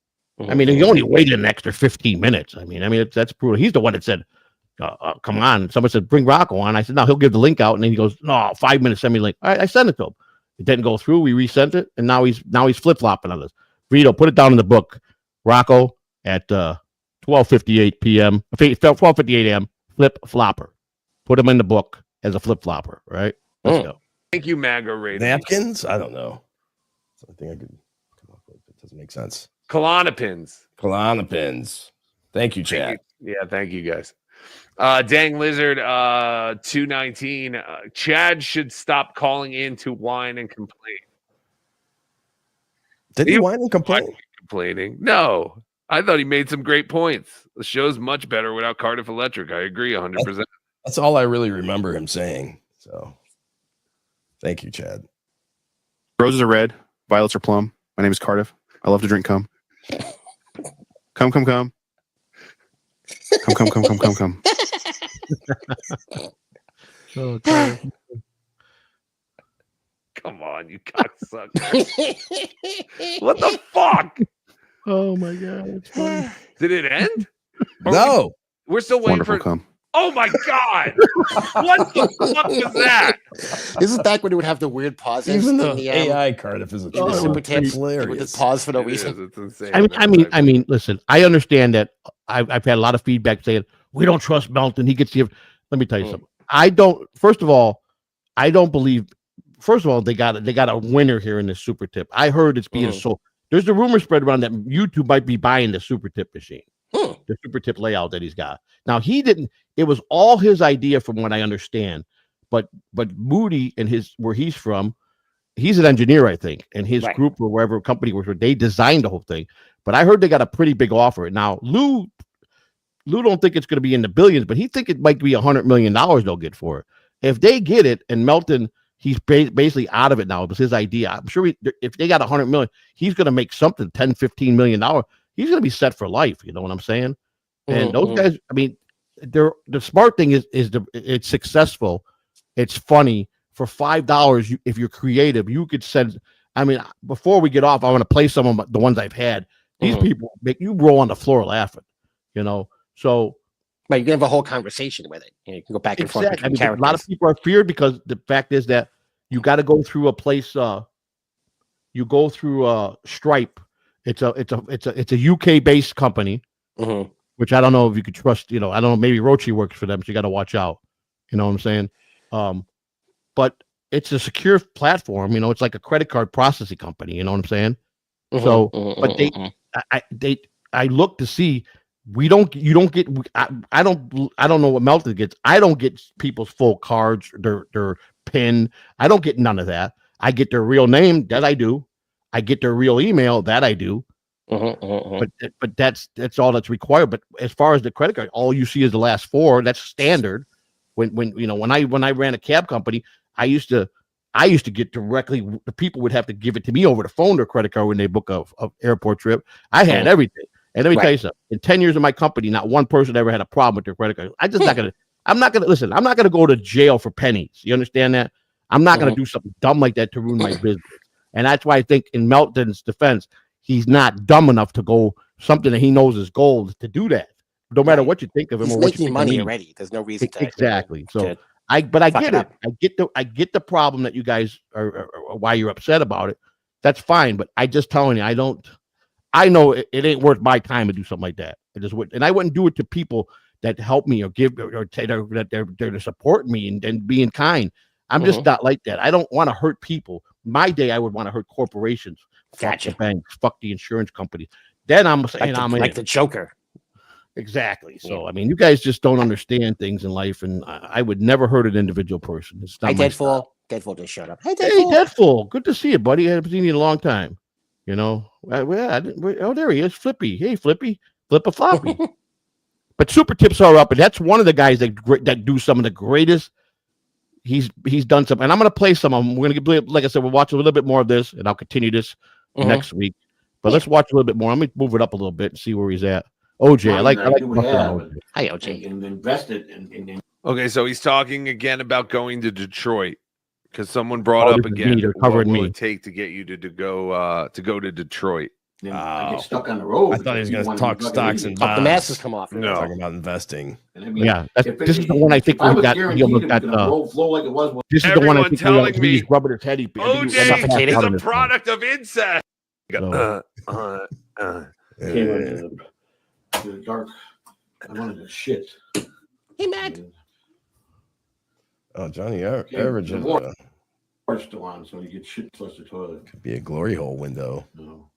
I mean, he only waited an extra 15 minutes. I mean, that's brutal. He's the one that said, come on. Someone said, bring Rocco on. I said, no, he'll give the link out. And then he goes, no, 5 minutes, send me the link. All right, I sent it to him. It didn't go through. We resent it. And now he's flip-flopping on us. Vito, put it down in the book. Rocco at 12:58 p.m. 12:58 a.m. Flip-flopper. Put him in the book as a flip-flopper, right? Let's go. Thank you, MAGA Raiders. Napkins? I don't know. Something I could come up with. It doesn't make sense. Klonopins. Thank you, Chad. Thank you guys. Dang Lizard 219. Chad should stop calling in to whine and complain. Did he whine and complain? Complaining? No. I thought he made some great points. The show's much better without Cardiff Electric. I agree 100%. That's all I really remember him saying. So thank you, Chad. Roses are red, violets are plum. My name is Cardiff. I love to drink cum. Come. Come. Oh, God. Come on, you cocksucker. What the fuck? Oh, my God. Did it end? No. We're still waiting for cum. Oh, my God. What the fuck was that? This is back when it would have the weird pauses. Even the in the AI Cardiff is a super tips. hilarious. With the pause for no reason. It's insane. I mean, listen, I understand that I've had a lot of feedback saying we don't trust Melton. He gets the. Let me tell you something. I don't. First of all, I don't believe. First of all, they got a winner here in this super tip. I heard it's being sold. There's a rumor spread around that YouTube might be buying the super tip machine, the super tip layout that he's got. Now he didn't. It was all his idea, from what I understand. But Moody and where he's from, he's an engineer, I think, and his group or wherever company was, they designed the whole thing. But I heard they got a pretty big offer. Now Lou don't think it's going to be in the billions, but he think it might be $100 million they'll get for it. If they get it, and Melton, he's basically out of it now. It was his idea. I'm sure if they got $100 million, he's going to make something $10-15 million. He's going to be set for life. You know what I'm saying? And those guys, I mean, the smart thing is it's successful. It's funny. For $5, if you're creative, you could send. I mean, before we get off, I want to play some of the ones I've had. These people make you roll on the floor laughing. You know, so. Right, you can have a whole conversation with it. You can go back and forth between characters. A lot of people are feared because the fact is that you got to go through a place. You go through Stripe. It's a UK based company, which I don't know if you could trust. You know, I don't know. Maybe Rochi works for them, so you got to watch out. You know what I'm saying? But it's a secure platform. You know, it's like a credit card processing company. You know what I'm saying? So, but I look to see. You don't get. I don't know what Melton gets. I don't get people's full cards, their PIN. I don't get none of that. I get their real name. That I do. I get their real email. That I do. But that's all that's required. But as far as the credit card, all you see is the last four. That's standard. When you know when I ran a cab company, I used to get directly. The people would have to give it to me over the phone, their credit card, when they book a airport trip. I had everything. And let me tell you something. In 10 years of my company, not one person ever had a problem with their credit card. I'm not gonna go to jail for pennies. You understand that? I'm not gonna do something dumb like that to ruin my business. And that's why I think, in Melton's defense, he's not dumb enough to go something that he knows is gold to do that. No matter what you think of him, he's or what making you money already. There's no reason to exactly. So I get it. I get the problem that you guys are why you're upset about it. That's fine. But I just telling you, I know it ain't worth my time to do something like that. I wouldn't do it to people that help me or give or say that they're to support me and being kind. I'm just not like that. I don't want to hurt people. My day, I would want to hurt corporations. Fuck the banks, fuck the insurance company. Then I'm saying I'm like the Joker. Exactly. So I mean, you guys just don't understand things in life, and I would never hurt an individual person. It's not Hey, my Deadfall. style. Deadfall just showed up. Hey, Deadfall. Good to see you, buddy. I haven't seen you in a long time. You know, there he is, Flippy. Hey, Flippy, Flippa Floppy. But super tips are up, and that's one of the guys that do some of the greatest. He's done some, and I'm gonna play some of them. We're gonna get, like I said, we'll watch a little bit more of this, and I'll continue this next week. But let's watch a little bit more. Let me move it up a little bit and see where he's at. OJ, I like. Hi, OJ. And invest it in. Okay, so he's talking again about going to Detroit because someone brought up again what will it take to get you to go to Detroit. I get stuck on the road. I thought he was going to talk stocks and bonds. The masks come off. No, talking about investing. Yeah, this is the one I think we got. This is the one I think he's rubbing his head. OJ is a product of incest. The dark. I wanted to shit. Hey, Matt. Oh, Johnny Average is still on, so you get shit plus the toilet. Could be a glory hole window. No.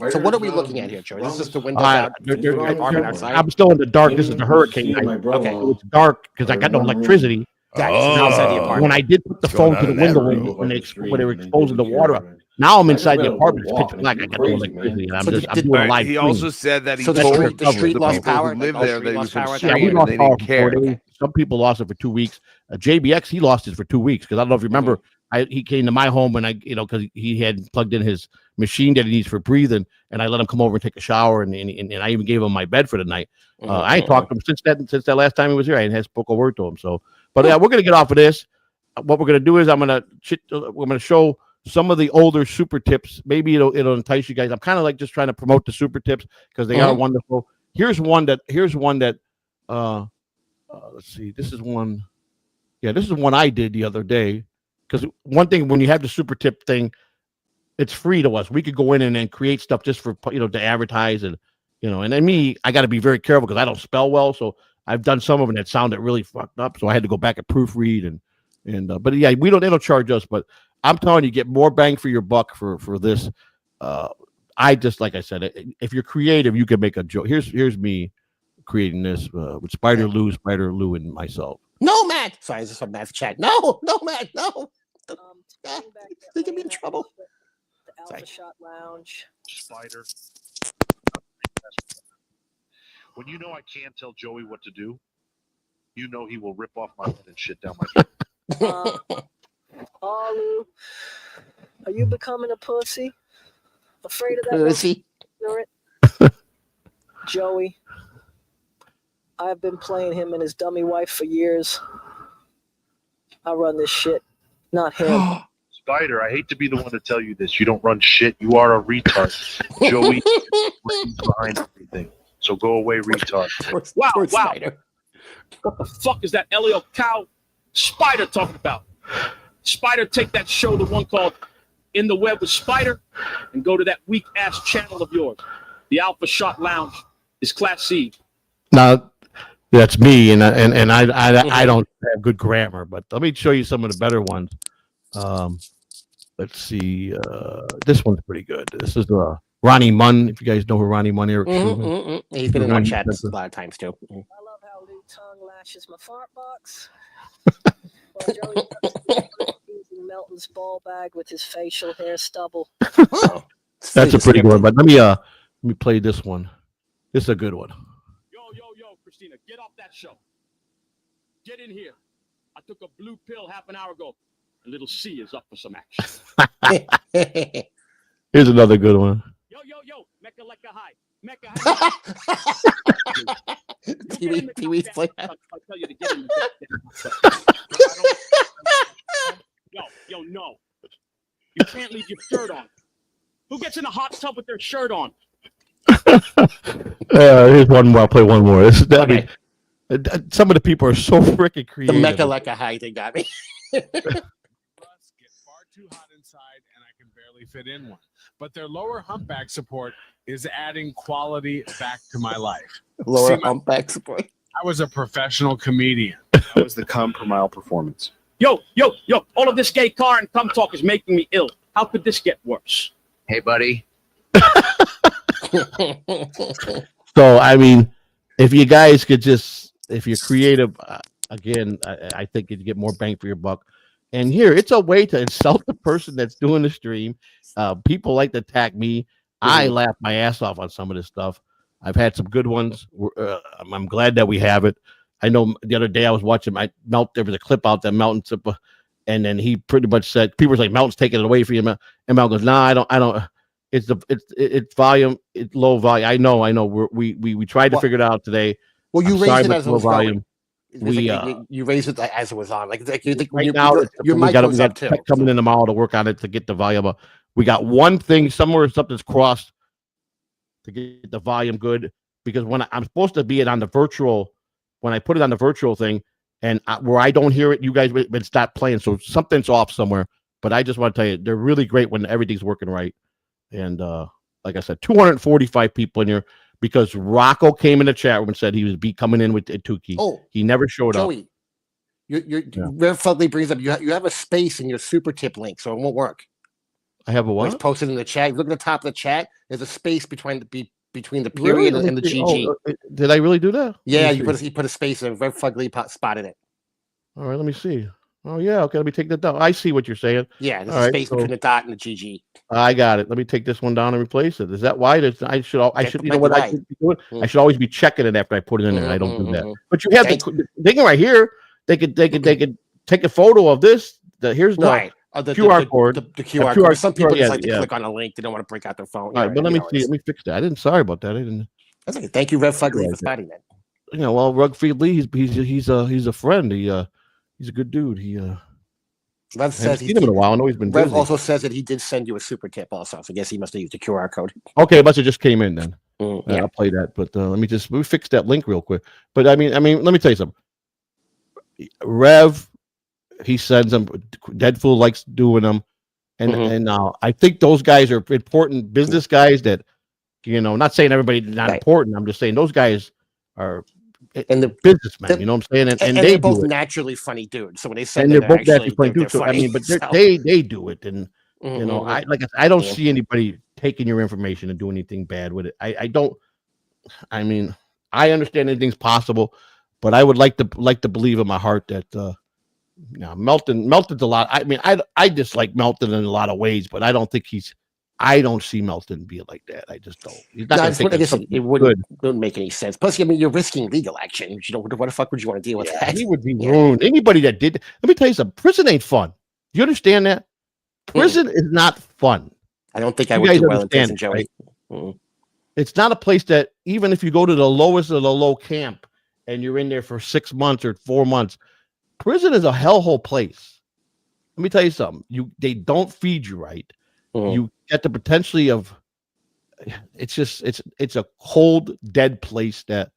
So what are we looking at here, Joe? This is the window outside. I'm still in the dark. This is the hurricane. Okay, it's dark because I got no electricity. Outside the apartment. When I did put the phone to the window when they were exposing the water, now I'm inside the apartment. It's pitch black. I got no electricity, and I'm doing a live stream. He also said that he So told the street lost people power. who live there that he was going to Yeah, we stream and lost they power didn't for 4 care. days. Some people lost it for 2 weeks. JBX, he lost it for 2 weeks because I don't know if you remember. He came to my home and because he had plugged in his machine that he needs for breathing, and I let him come over and take a shower, and I even gave him my bed for the night. I ain't talked to him since that last time he was here. I ain't spoke a word to him. So, but we're gonna get off of this. What we're gonna do is we're gonna show some of the older super tips. Maybe it'll entice you guys. I'm kind of like just trying to promote the super tips because they are wonderful. Here's one that let's see. This is one. Yeah, this is one I did the other day. Because one thing, when you have the super tip thing, it's free to us. We could go in and then create stuff just for to advertise and and then I got to be very careful because I don't spell well. So I've done some of them that sounded really fucked up. So I had to go back and proofread but yeah, they don't charge us. But I'm telling you, get more bang for your buck for this. I just like I said, if you're creative, you can make a joke. Here's me creating this with Spider Lou, and myself. No, Matt. Sorry, this is from Matt's chat. No, Matt, no. They get me in trouble. The Alpha Shot Lounge. Spider. When you know I can't tell Joey what to do, you know he will rip off my head and shit down my throat. Lou, are you becoming a pussy? Afraid of that? Pussy. Joey, I've been playing him and his dummy wife for years. I run this shit, not him. Spider, I hate to be the one to tell you this. You don't run shit. You are a retard. Joey is behind everything. So go away, retard. Wow. What the fuck is that Elio Cow Spider talking about? Spider, take that show, the one called In the Web with Spider, and go to that weak ass channel of yours. The Alpha Shot Lounge is Class C. Now, that's me, and I don't have good grammar, but let me show you some of the better ones. Let's see. This one's pretty good. This is Ronnie Munn. If you guys know who Ronnie Munn is, he's been in our chats a lot of times too. I love how Lou tongue lashes my fart box. While Joey using Melton's ball bag with his facial hair stubble. That's a pretty good one. But let me play this one. This is a good one. Yo, Christina, get off that show. Get in here. I took a blue pill half an hour ago. And little C is up for some action. Here's another good one. Yo, Mecca Lecca High. Mecca High. Pee-wee's play. I'll tell you to get in. Yo, no. You can't leave your shirt on. Who gets in a hot tub with their shirt on? Here's one more. I'll play one more. Okay. Some of the people are so freaking creative. The Mecca Lecca High thing got me. Get far too hot inside, and I can barely fit in one. But their lower humpback support is adding quality back to my life. Lower humpback support. I was a professional comedian. That was the cum per mile performance. Yo, all of this gay car and cum talk is making me ill. How could this get worse? Hey, buddy. So, I mean, if you guys could if you're creative, again, I think you'd get more bang for your buck. And here, it's a way to insult the person that's doing the stream. People like to attack me. I laugh my ass off on some of this stuff. I've had some good ones. I'm glad that we have it. I know the other day I was watching there was a clip out that Melton, and then he pretty much said, people were like, Melton's taking it away from you. And Melton goes, nah, I don't. It's volume, it's low volume. I know. We tried to figure it out today. Well, you raised it as it was volume. You raised it as it was on. Like right now, your we mic got goes up too. coming in tomorrow to work on it to get the volume up. We got one thing somewhere, something's crossed to get the volume good, because when I'm supposed to be it on the virtual, when I put it on the virtual thing, and where I don't hear it, you guys would stop playing. So something's off somewhere. But I just want to tell you, they're really great when everything's working right. And like I said, 245 people in here because Rocco came in the chat room and said he was coming in with Tukey. Oh, he never showed Joey, up. Rev Fudley brings up you have a space in your super tip link, so it won't work. I have a what? It's posted in the chat. Look at the top of the chat. There's a space between the period and the GG. Did I really do that? Yeah, you put a space in. Rev Fudley spotted it. All right, let me see. Oh yeah, okay. Let me take that down. I see what you're saying. Yeah, there's a space between the dot and the GG. I got it. Let me take this one down and replace it. Is that why? I should. You know what I should be doing? I should always be checking it after I put it in there. And I don't do that. But you have the thing right here. They could take a photo of this. Here's the QR code. The QR code. Some people just like to click on a link. They don't want to break out their phone. All right, but let me see. Let me fix that. I didn't. Sorry about that. I didn't. That's okay. Thank you, Rev Fudley, for spotting that. You know, well, Rugfield Lee, he's a friend. He's a good dude. Rev says he's seen him in a while. I know he's been busy. Rev also says that he did send you a super tip also. So I guess he must have used the QR code. Okay, it must have just came in then. Yeah. I'll play that. But let me fix that link real quick. But I mean, let me tell you something. Rev, he sends them. Deadpool likes doing them. And I think those guys are important business guys that, not saying everybody's not important. I'm just saying those guys are businessmen. You know what I'm saying? And they they're both do it. naturally funny dudes. So when they said And that, they're both naturally funny they're too. So I funny. mean, but So- they do it, and Mhm. I don't Yeah. see anybody taking your information and doing anything bad with it. I don't. I mean, I understand anything's possible, but I would like to believe in my heart that Melton's a lot. I mean, I dislike Melton in a lot of ways, but I don't think I don't see Melton being like that. I just don't. He's not No, going it's to what- I take guess something it good. wouldn't make any sense. Plus, I mean, you're risking legal action. What the fuck would you want to deal with that? He would be ruined. Anybody that did. Let me tell you something. Prison ain't fun. You understand that? Prison is not fun. I don't think I You would guys do well in prison, understand it, Joey. right? It's not a place that even if you go to the lowest of the low camp and you're in there for 6 months or 4 months, prison is a hellhole place. Let me tell you something. They don't feed you right. You get the potentially of it's a cold, dead place that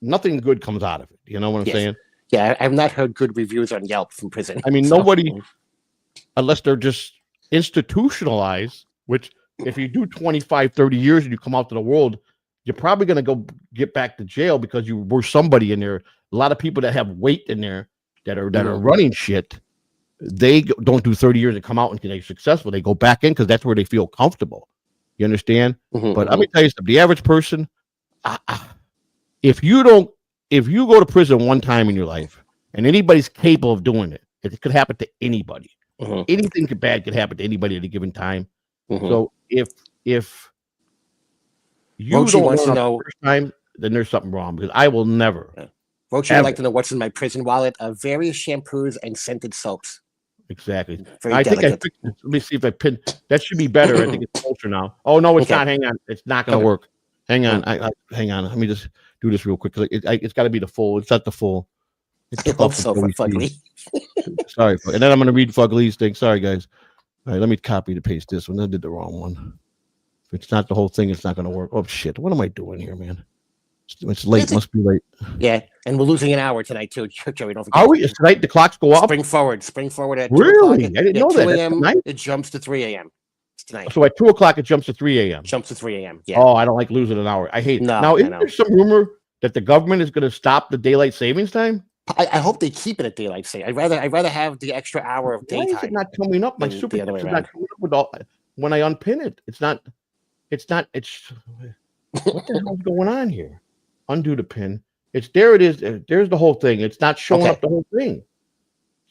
nothing good comes out of it. You know what I'm Yes. saying? Yeah, I've not heard good reviews on Yelp from prison. I mean, so- nobody, unless they're just institutionalized, which if you do 25, 30 years and you come out to the world, you're probably going to go get back to jail because you were somebody in there. A lot of people that have weight in there that are running shit, they don't do 30 years and come out and they're successful. They go back in because that's where they feel comfortable. You understand? But let me tell you something. The average person, if you go to prison one time in your life and anybody's capable of doing it, it could happen to anybody. Anything bad could happen to anybody at a given time. So if you Rochi don't wants to learn know- the first time, then there's something wrong because I will never. Roach would like to know what's in my prison wallet: various shampoos and scented soaps. Exactly. Very I think I delicate. fixed it. Let me see if I pin. That should be better. I think it's closer now. Oh no, it's Okay. not. Hang on, it's not going to Okay. work. Hang on. Hang on. Let me just do this real quick. It's got to be the full. It's not the full. It's I hope tough so for until we Fugly. see. Sorry, and then I'm going to read Fugly's thing. Sorry, guys. All right, let me copy and paste this one. I did the wrong one. If it's not the whole thing, it's not going to work. Oh shit! What am I doing here, man? It's late. Must be late. Yeah, and we're losing an hour tonight too, Joey. Don't forget. Are we? Is tonight the clocks go up? Spring forward at 2 Really? o'clock. I didn't know 2 that. That's a.m. tonight? It jumps to 3 a.m. It's tonight. So at 2 o'clock it jumps to 3 a.m. Jumps to 3 a.m. Yeah. Oh, I don't like losing an hour. I hate it. No, Now, I isn't know. there some rumor that the government is going to stop the daylight savings time? I hope they keep it at daylight saving. I'd rather have the extra hour of Why daytime. is it not coming up? My than super the other way is around. not coming up with all when I unpin it. It's not. What the hell's going on here? Undo the pin. It's there. It is. There's the whole thing. It's not showing Okay. up the whole thing.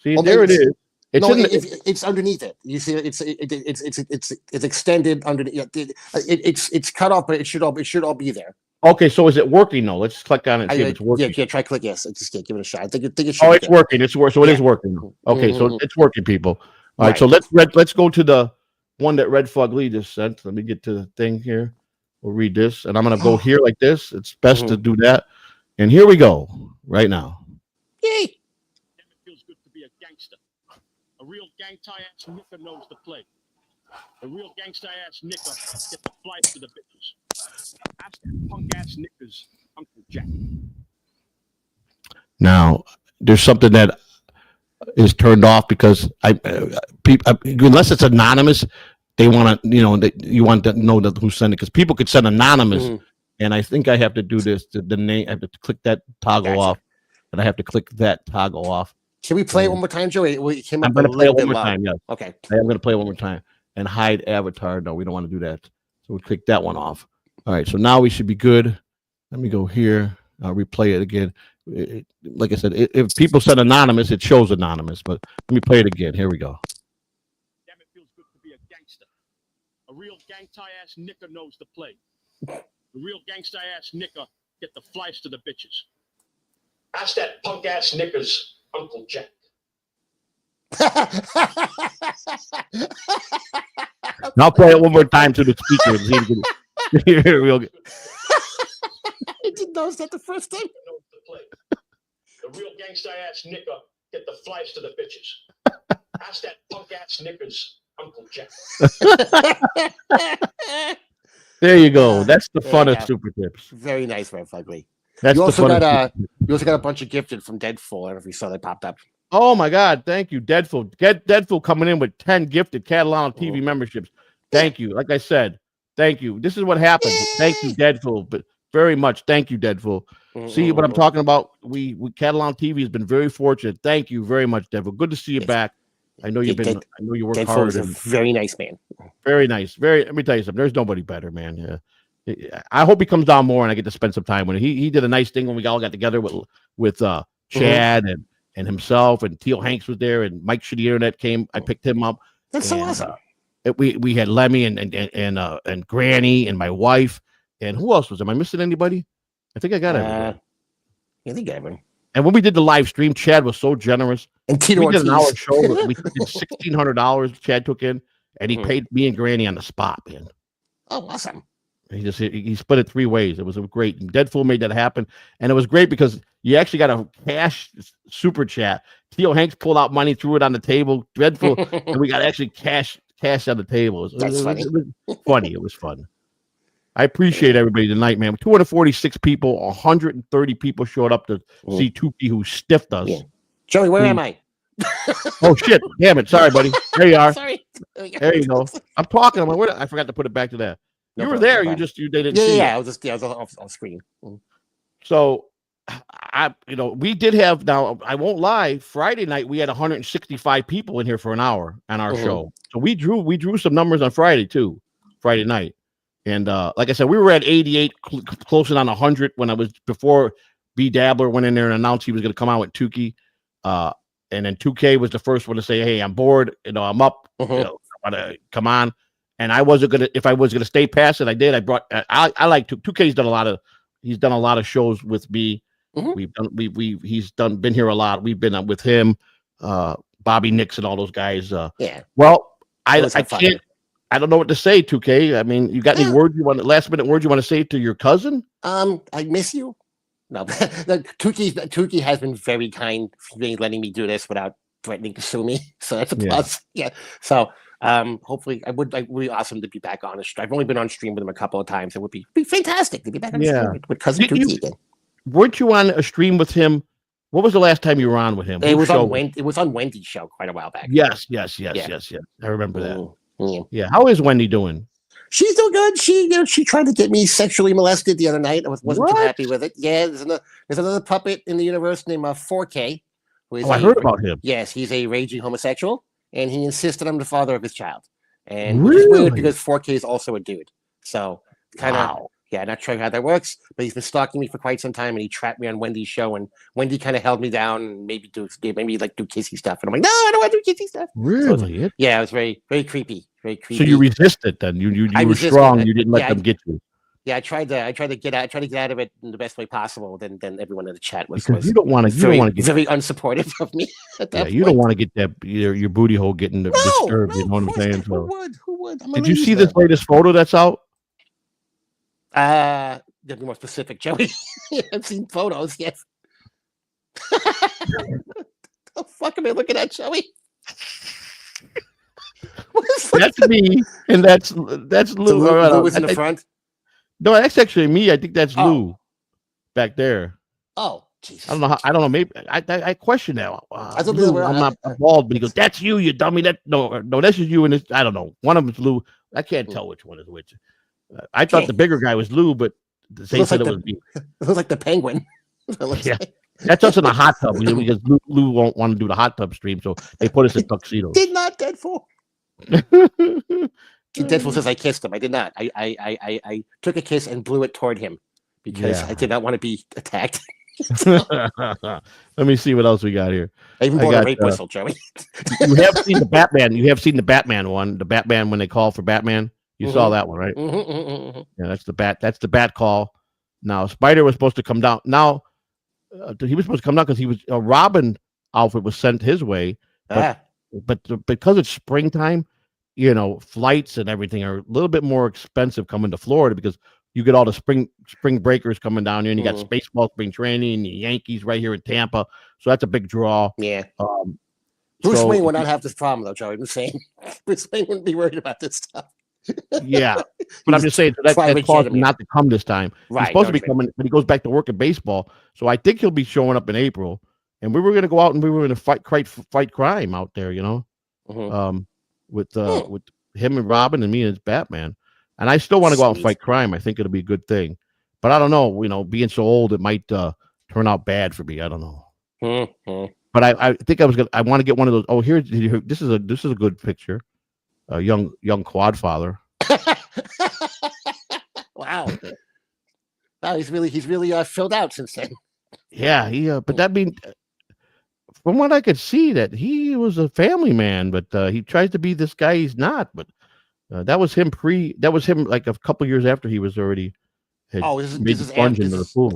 See, Well, there it it's- is. It's no, in the, it's underneath it. You see, it's extended under. It's cut off, but it should all be there. okay. So is it working though? Let's click on it and see if it's working. Yeah, try click yes. Just give it a shot. I think it should. Oh, be it's there. working. It's working. So it is Yeah. working. Okay, so Mhm. it's working, people. All right, so let's go to the one that Red Fugly just sent. Let me get to the thing here. We'll read this, and I'm gonna go here like this. It's best to do that. And here we go, right now. Yay! Feels good to be a gangster. A real gang tie ass nigga knows the play. A real gangsta ass nigga get the flights to the bitches. Ask that punk ass niggas, Uncle Jack. Now, there's something that is turned off because unless it's anonymous, they want to, you want to know who sent it because people could send anonymous, and I think I have to do this. The name, I have to click that toggle off, and I have to click that toggle off. Can we play it one more time, Joey? It came I'm up a going to play it little one bit more loud. time. Yes. Okay. I am going to play it one more time and hide avatar. No, we don't want to do that. So we click that one off. All right. So now we should be good. Let me go here. I'll replay it again. Like I said, if people send anonymous, it shows anonymous. But let me play it again. Here we go. Damn, it feels good to be a gangster. A real gang tie ass nigga knows the play. A real gangsta ass nigga get the flights to the bitches. Ask that punk ass niggas, Uncle Jack. And I'll play it one more time to the speaker. And see if you can hear it real good. I didn't notice that the first time. The real gangsta ass nigga get the flights to the bitches. Ask that punk ass niggas, Uncle Jack. There you go. That's the There fun you of go. super tips. Very nice, Red Fugly. That's you the also fun of got super you also got a bunch of gifted from Deadfall. I don't know if you saw that popped up. Oh my God! Thank you, Deadful. Get Deadful coming in with 10 gifted Catalano TV memberships. Thank you. Like I said, thank you. This is what happens. Thank you, Deadful. But very much, thank you, Deadful. See what I'm talking about? We Catalan TV has been very fortunate. Thank you very much, Deadful. Good to see you back. I know you've been. I know you work Deadful hard. is a very nice man. Very nice. Very. Let me tell you something. There's nobody better, man. Yeah. I hope he comes down more and I get to spend some time with him. He did a nice thing when we all got together with Chad and himself, and Teal Hanks was there, and Mike Shitty Internet came. I picked him up. That's so awesome. We had Lemmy and Granny and my wife, and who else was? Am I missing anybody? I think I got everybody. I think everyone. And when we did the live stream, Chad was so generous. And Tito we did an Ortiz. hour show. We did $1,600. Chad took in, and he paid me and Granny on the spot, man. Oh, awesome. He split it 3 ways. It was great. And Deadful made that happen, and it was great because you actually got a cash super chat. Theo Hanks pulled out money, threw it on the table. Deadful, and we got actually cash on the table. It was funny. It was fun. I appreciate everybody tonight, man. 246 people, 130 people showed up to see Tukey, who stiffed us. Yeah. Joey, where am I? Oh shit! Damn it! Sorry, buddy. There you are. Sorry. There you go. I'm talking. I'm like, I forgot to put it back to that. No you were problem, there. no You didn't see. Yeah. I was off screen. So, we did have. Now, I won't lie. Friday night we had 165 people in here for an hour on our show. So we drew some numbers on Friday too. Friday night, and like I said, we were at 88, closing on 100 when I was before B Dabbler went in there and announced he was going to come out with Tukey. And then 2K was the first one to say, "Hey, I'm bored. I'm up. I want to come on." And I wasn't gonna. If I was gonna stay past it, I did. I brought. I like 2K's done a lot of. He's done a lot of shows with me. We've done. He's been here a lot. We've been with him, Bobby Nixon, all those guys. Yeah. Well, I can't. I don't know what to say. 2K. I mean, you got any words you want? Last minute words you want to say to your cousin? I miss you. No, Tukey has been very kind, letting me do this without threatening to sue me. So that's a plus. Yeah. So hopefully, it would be awesome to be back on the stream. I've only been on stream with him a couple of times. It would be fantastic to be back on the stream with cousin Tukey again. Weren't you on a stream with him? What was the last time you were on with him? It was on Wendy's show quite a while back. Yes. I remember that. Yeah. How is Wendy doing? She's doing good. She tried to get me sexually molested the other night. I wasn't too happy with it. Yeah, there's another puppet in the universe named 4K. Who is I heard about him. Yes, he's a raging homosexual, and he insisted I'm the father of his child. And which is weird because 4K is also a dude. So kind of not sure how that works, but he's been stalking me for quite some time, and he trapped me on Wendy's show, and Wendy kind of held me down and maybe do kissy stuff. And I'm like, no, I don't want to do kissy stuff. Really? So it was very, very creepy. Very creepy. So you resisted then? You were strong. You didn't let them get you. Yeah, I tried to get out of it in the best way possible. Then everyone in the chat was you don't want to get very unsupportive of me at that point. You don't want to get that your booty hole getting disturbed. You know what I'm saying? Who would? Did you see this latest photo that's out? To be more specific, Joey. I've seen photos. Yes. The fuck am I looking at, Joey? That's me, and that's Lou. Lou is in the front. No, that's actually me. I think that's Lou back there. Oh, Jesus. I don't know. Maybe I question that. Lou, I'm not bald, but he goes, "That's you, you dummy." No, that's just you. And I don't know. One of them's Lou. I can't tell which one is which. I thought the bigger guy was Lou, but they said it was me. It looks like the penguin. Yeah. That's us in a hot tub because Lou won't want to do the hot tub stream, so they put us in tuxedos. Did not Deadful. Deadful says I kissed him. I did not. I took a kiss and blew it toward him because I did not want to be attacked. Let me see what else we got here. I even bought a rape whistle, Joey. You have seen the Batman. You have seen the Batman one. The Batman when they call for Batman. You saw that one, right? Yeah, that's the bat. That's the bat call. Now Spider was supposed to come down. Now he was supposed to come down because he was a Robin outfit was sent his way, but because it's springtime, flights and everything are a little bit more expensive coming to Florida because you get all the spring breakers coming down here, and you got Spaceball spring training, and the Yankees right here in Tampa, so that's a big draw. Yeah. Bruce Wayne would not have this problem though, Joey. I'm saying Bruce Wayne wouldn't be worried about this stuff. Yeah, but I'm just saying that caused him not to come this time. Right, he's supposed to be coming, but he goes back to work at baseball. So I think he'll be showing up in April, and we were gonna go out and we were gonna fight crime out there, with him and Robin and me as Batman. And I still want to go out and fight crime. I think it'll be a good thing, but I don't know. Being so old, it might turn out bad for me. I don't know. But I think I want to get one of those. Oh, here, this is a good picture. A young quad father. Wow. Wow, he's really filled out since then. Yeah, but that means, from what I could see, that he was a family man, but he tries to be this guy he's not. But that was him like a couple years after he was already. This is after the fall.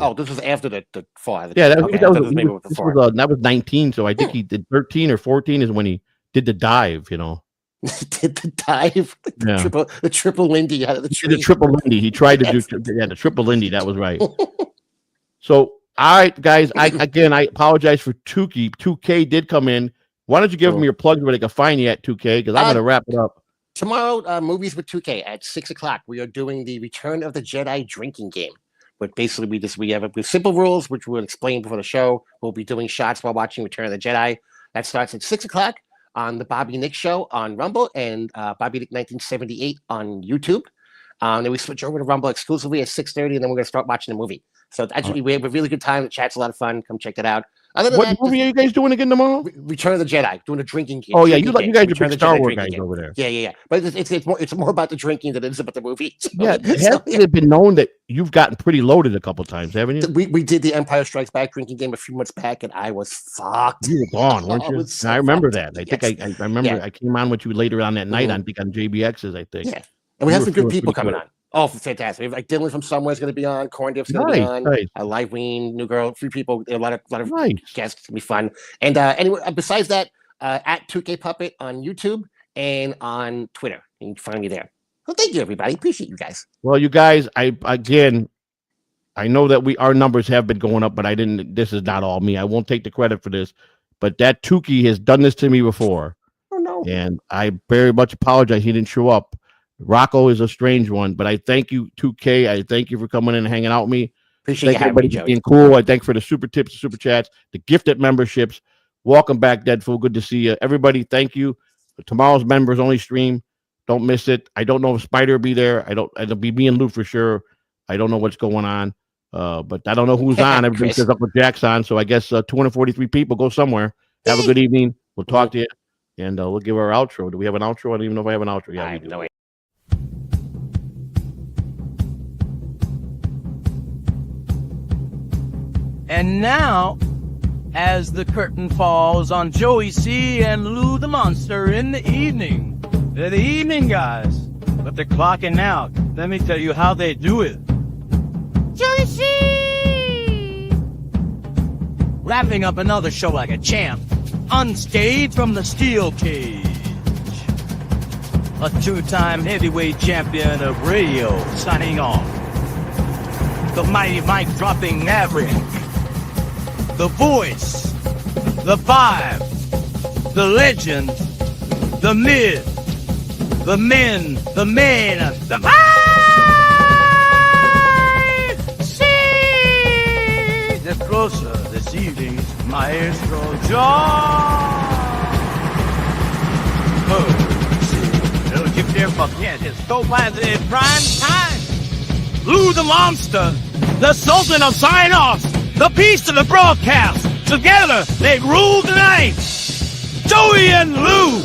Yeah, that was 19. So I think he did 13 or 14 is when he did the dive. Did the dive? The triple Lindy out of the tree. The triple Lindy. He tried to do the triple Lindy. That was right. So, all right, guys. I apologize for 2K. 2K did come in. Why don't you give them your plugs where they can find you at 2K? Because I'm going to wrap it up. Tomorrow, movies with 2K at 6:00. We are doing the Return of the Jedi drinking game. But basically, we have simple rules, which we'll explain before the show. We'll be doing shots while watching Return of the Jedi. That starts at 6:00 on the Bobby Nick Show on Rumble and Bobby Nick 1978 on YouTube. Then we switch over to Rumble exclusively at 6:30, and then we're going to start watching the movie. So actually, we have a really good time. The chat's a lot of fun. Come check it out. What movie are you guys doing again tomorrow? Return of the Jedi, doing a drinking game. Oh yeah, you guys are big Star Wars guys over there. Yeah. But it's more about the drinking than it is about the movie. So, has it been known that you've gotten pretty loaded a couple times, haven't you? We did the Empire Strikes Back drinking game a few months back, and I was fucked. You were gone, weren't you? I remember that. I think I remember. I came on with you later on that night. I think on JBX's. I think. Yeah, and we have some good people coming on. Oh, fantastic! We have, like Dylan from Somewhere is going to be on. Corn Dip's going to be on. Nice. Liveween, New Girl, 3 people. A lot of guests. It's going to be fun. And anyway, besides that, at 2K Puppet on YouTube and on Twitter, you can find me there. Well, thank you, everybody. Appreciate you guys. Well, you guys, I know that our numbers have been going up, but this is not all me. I won't take the credit for this, but that Tukey has done this to me before. Oh no! And I very much apologize. He didn't show up. Rocco is a strange one, but I thank you, 2K. I thank you for coming in and hanging out with me. Appreciate you everybody for being cool. I thank for the super tips, the super chats, the gifted memberships. Welcome back, Deadpool. Good to see you. Everybody, thank you. Tomorrow's members only stream. Don't miss it. I don't know if Spider will be there. It'll be me and Lou for sure. I don't know what's going on. But I don't know who's on. Everybody says Uncle Jack's on. So I guess 243 people go somewhere. Have a good evening. We'll talk to you. And we'll give our outro. Do we have an outro? I don't even know if I have an outro. Yeah, we do. And now, as the curtain falls on Joey C. and Lou the Monster in the evening. They're the evening guys, but they're clocking out. Let me tell you how they do it. Joey C. Wrapping up another show like a champ, unscathed from the steel cage. A 2-time heavyweight champion of radio signing off. The mighty mic dropping maverick. The voice, the vibe, the legend, the myth, the men, the man, the see. They're closer this evening, Maestro John. Oh, see, don't you dare forget his topaz in prime time. Lou the Monster, the Sultan of Sign-Offs. The piece of the broadcast. Together, they rule the night. Joey and Lou.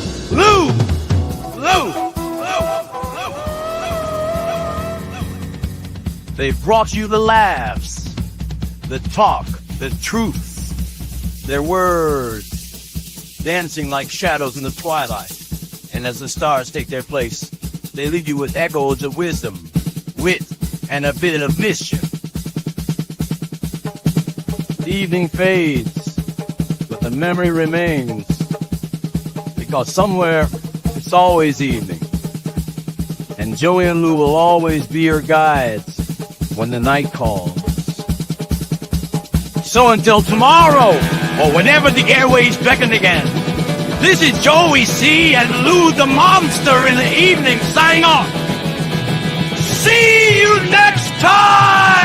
They brought you the laughs, the talk, the truth. Their words, dancing like shadows in the twilight. And as the stars take their place, they leave you with echoes of wisdom, wit, and a bit of mischief. The evening fades, but the memory remains, because somewhere it's always evening, and Joey and Lou will always be your guides when the night calls. So until tomorrow, or whenever the airways beckon again, this is Joey C. and Lou the Monster in the evening signing off. See you next time!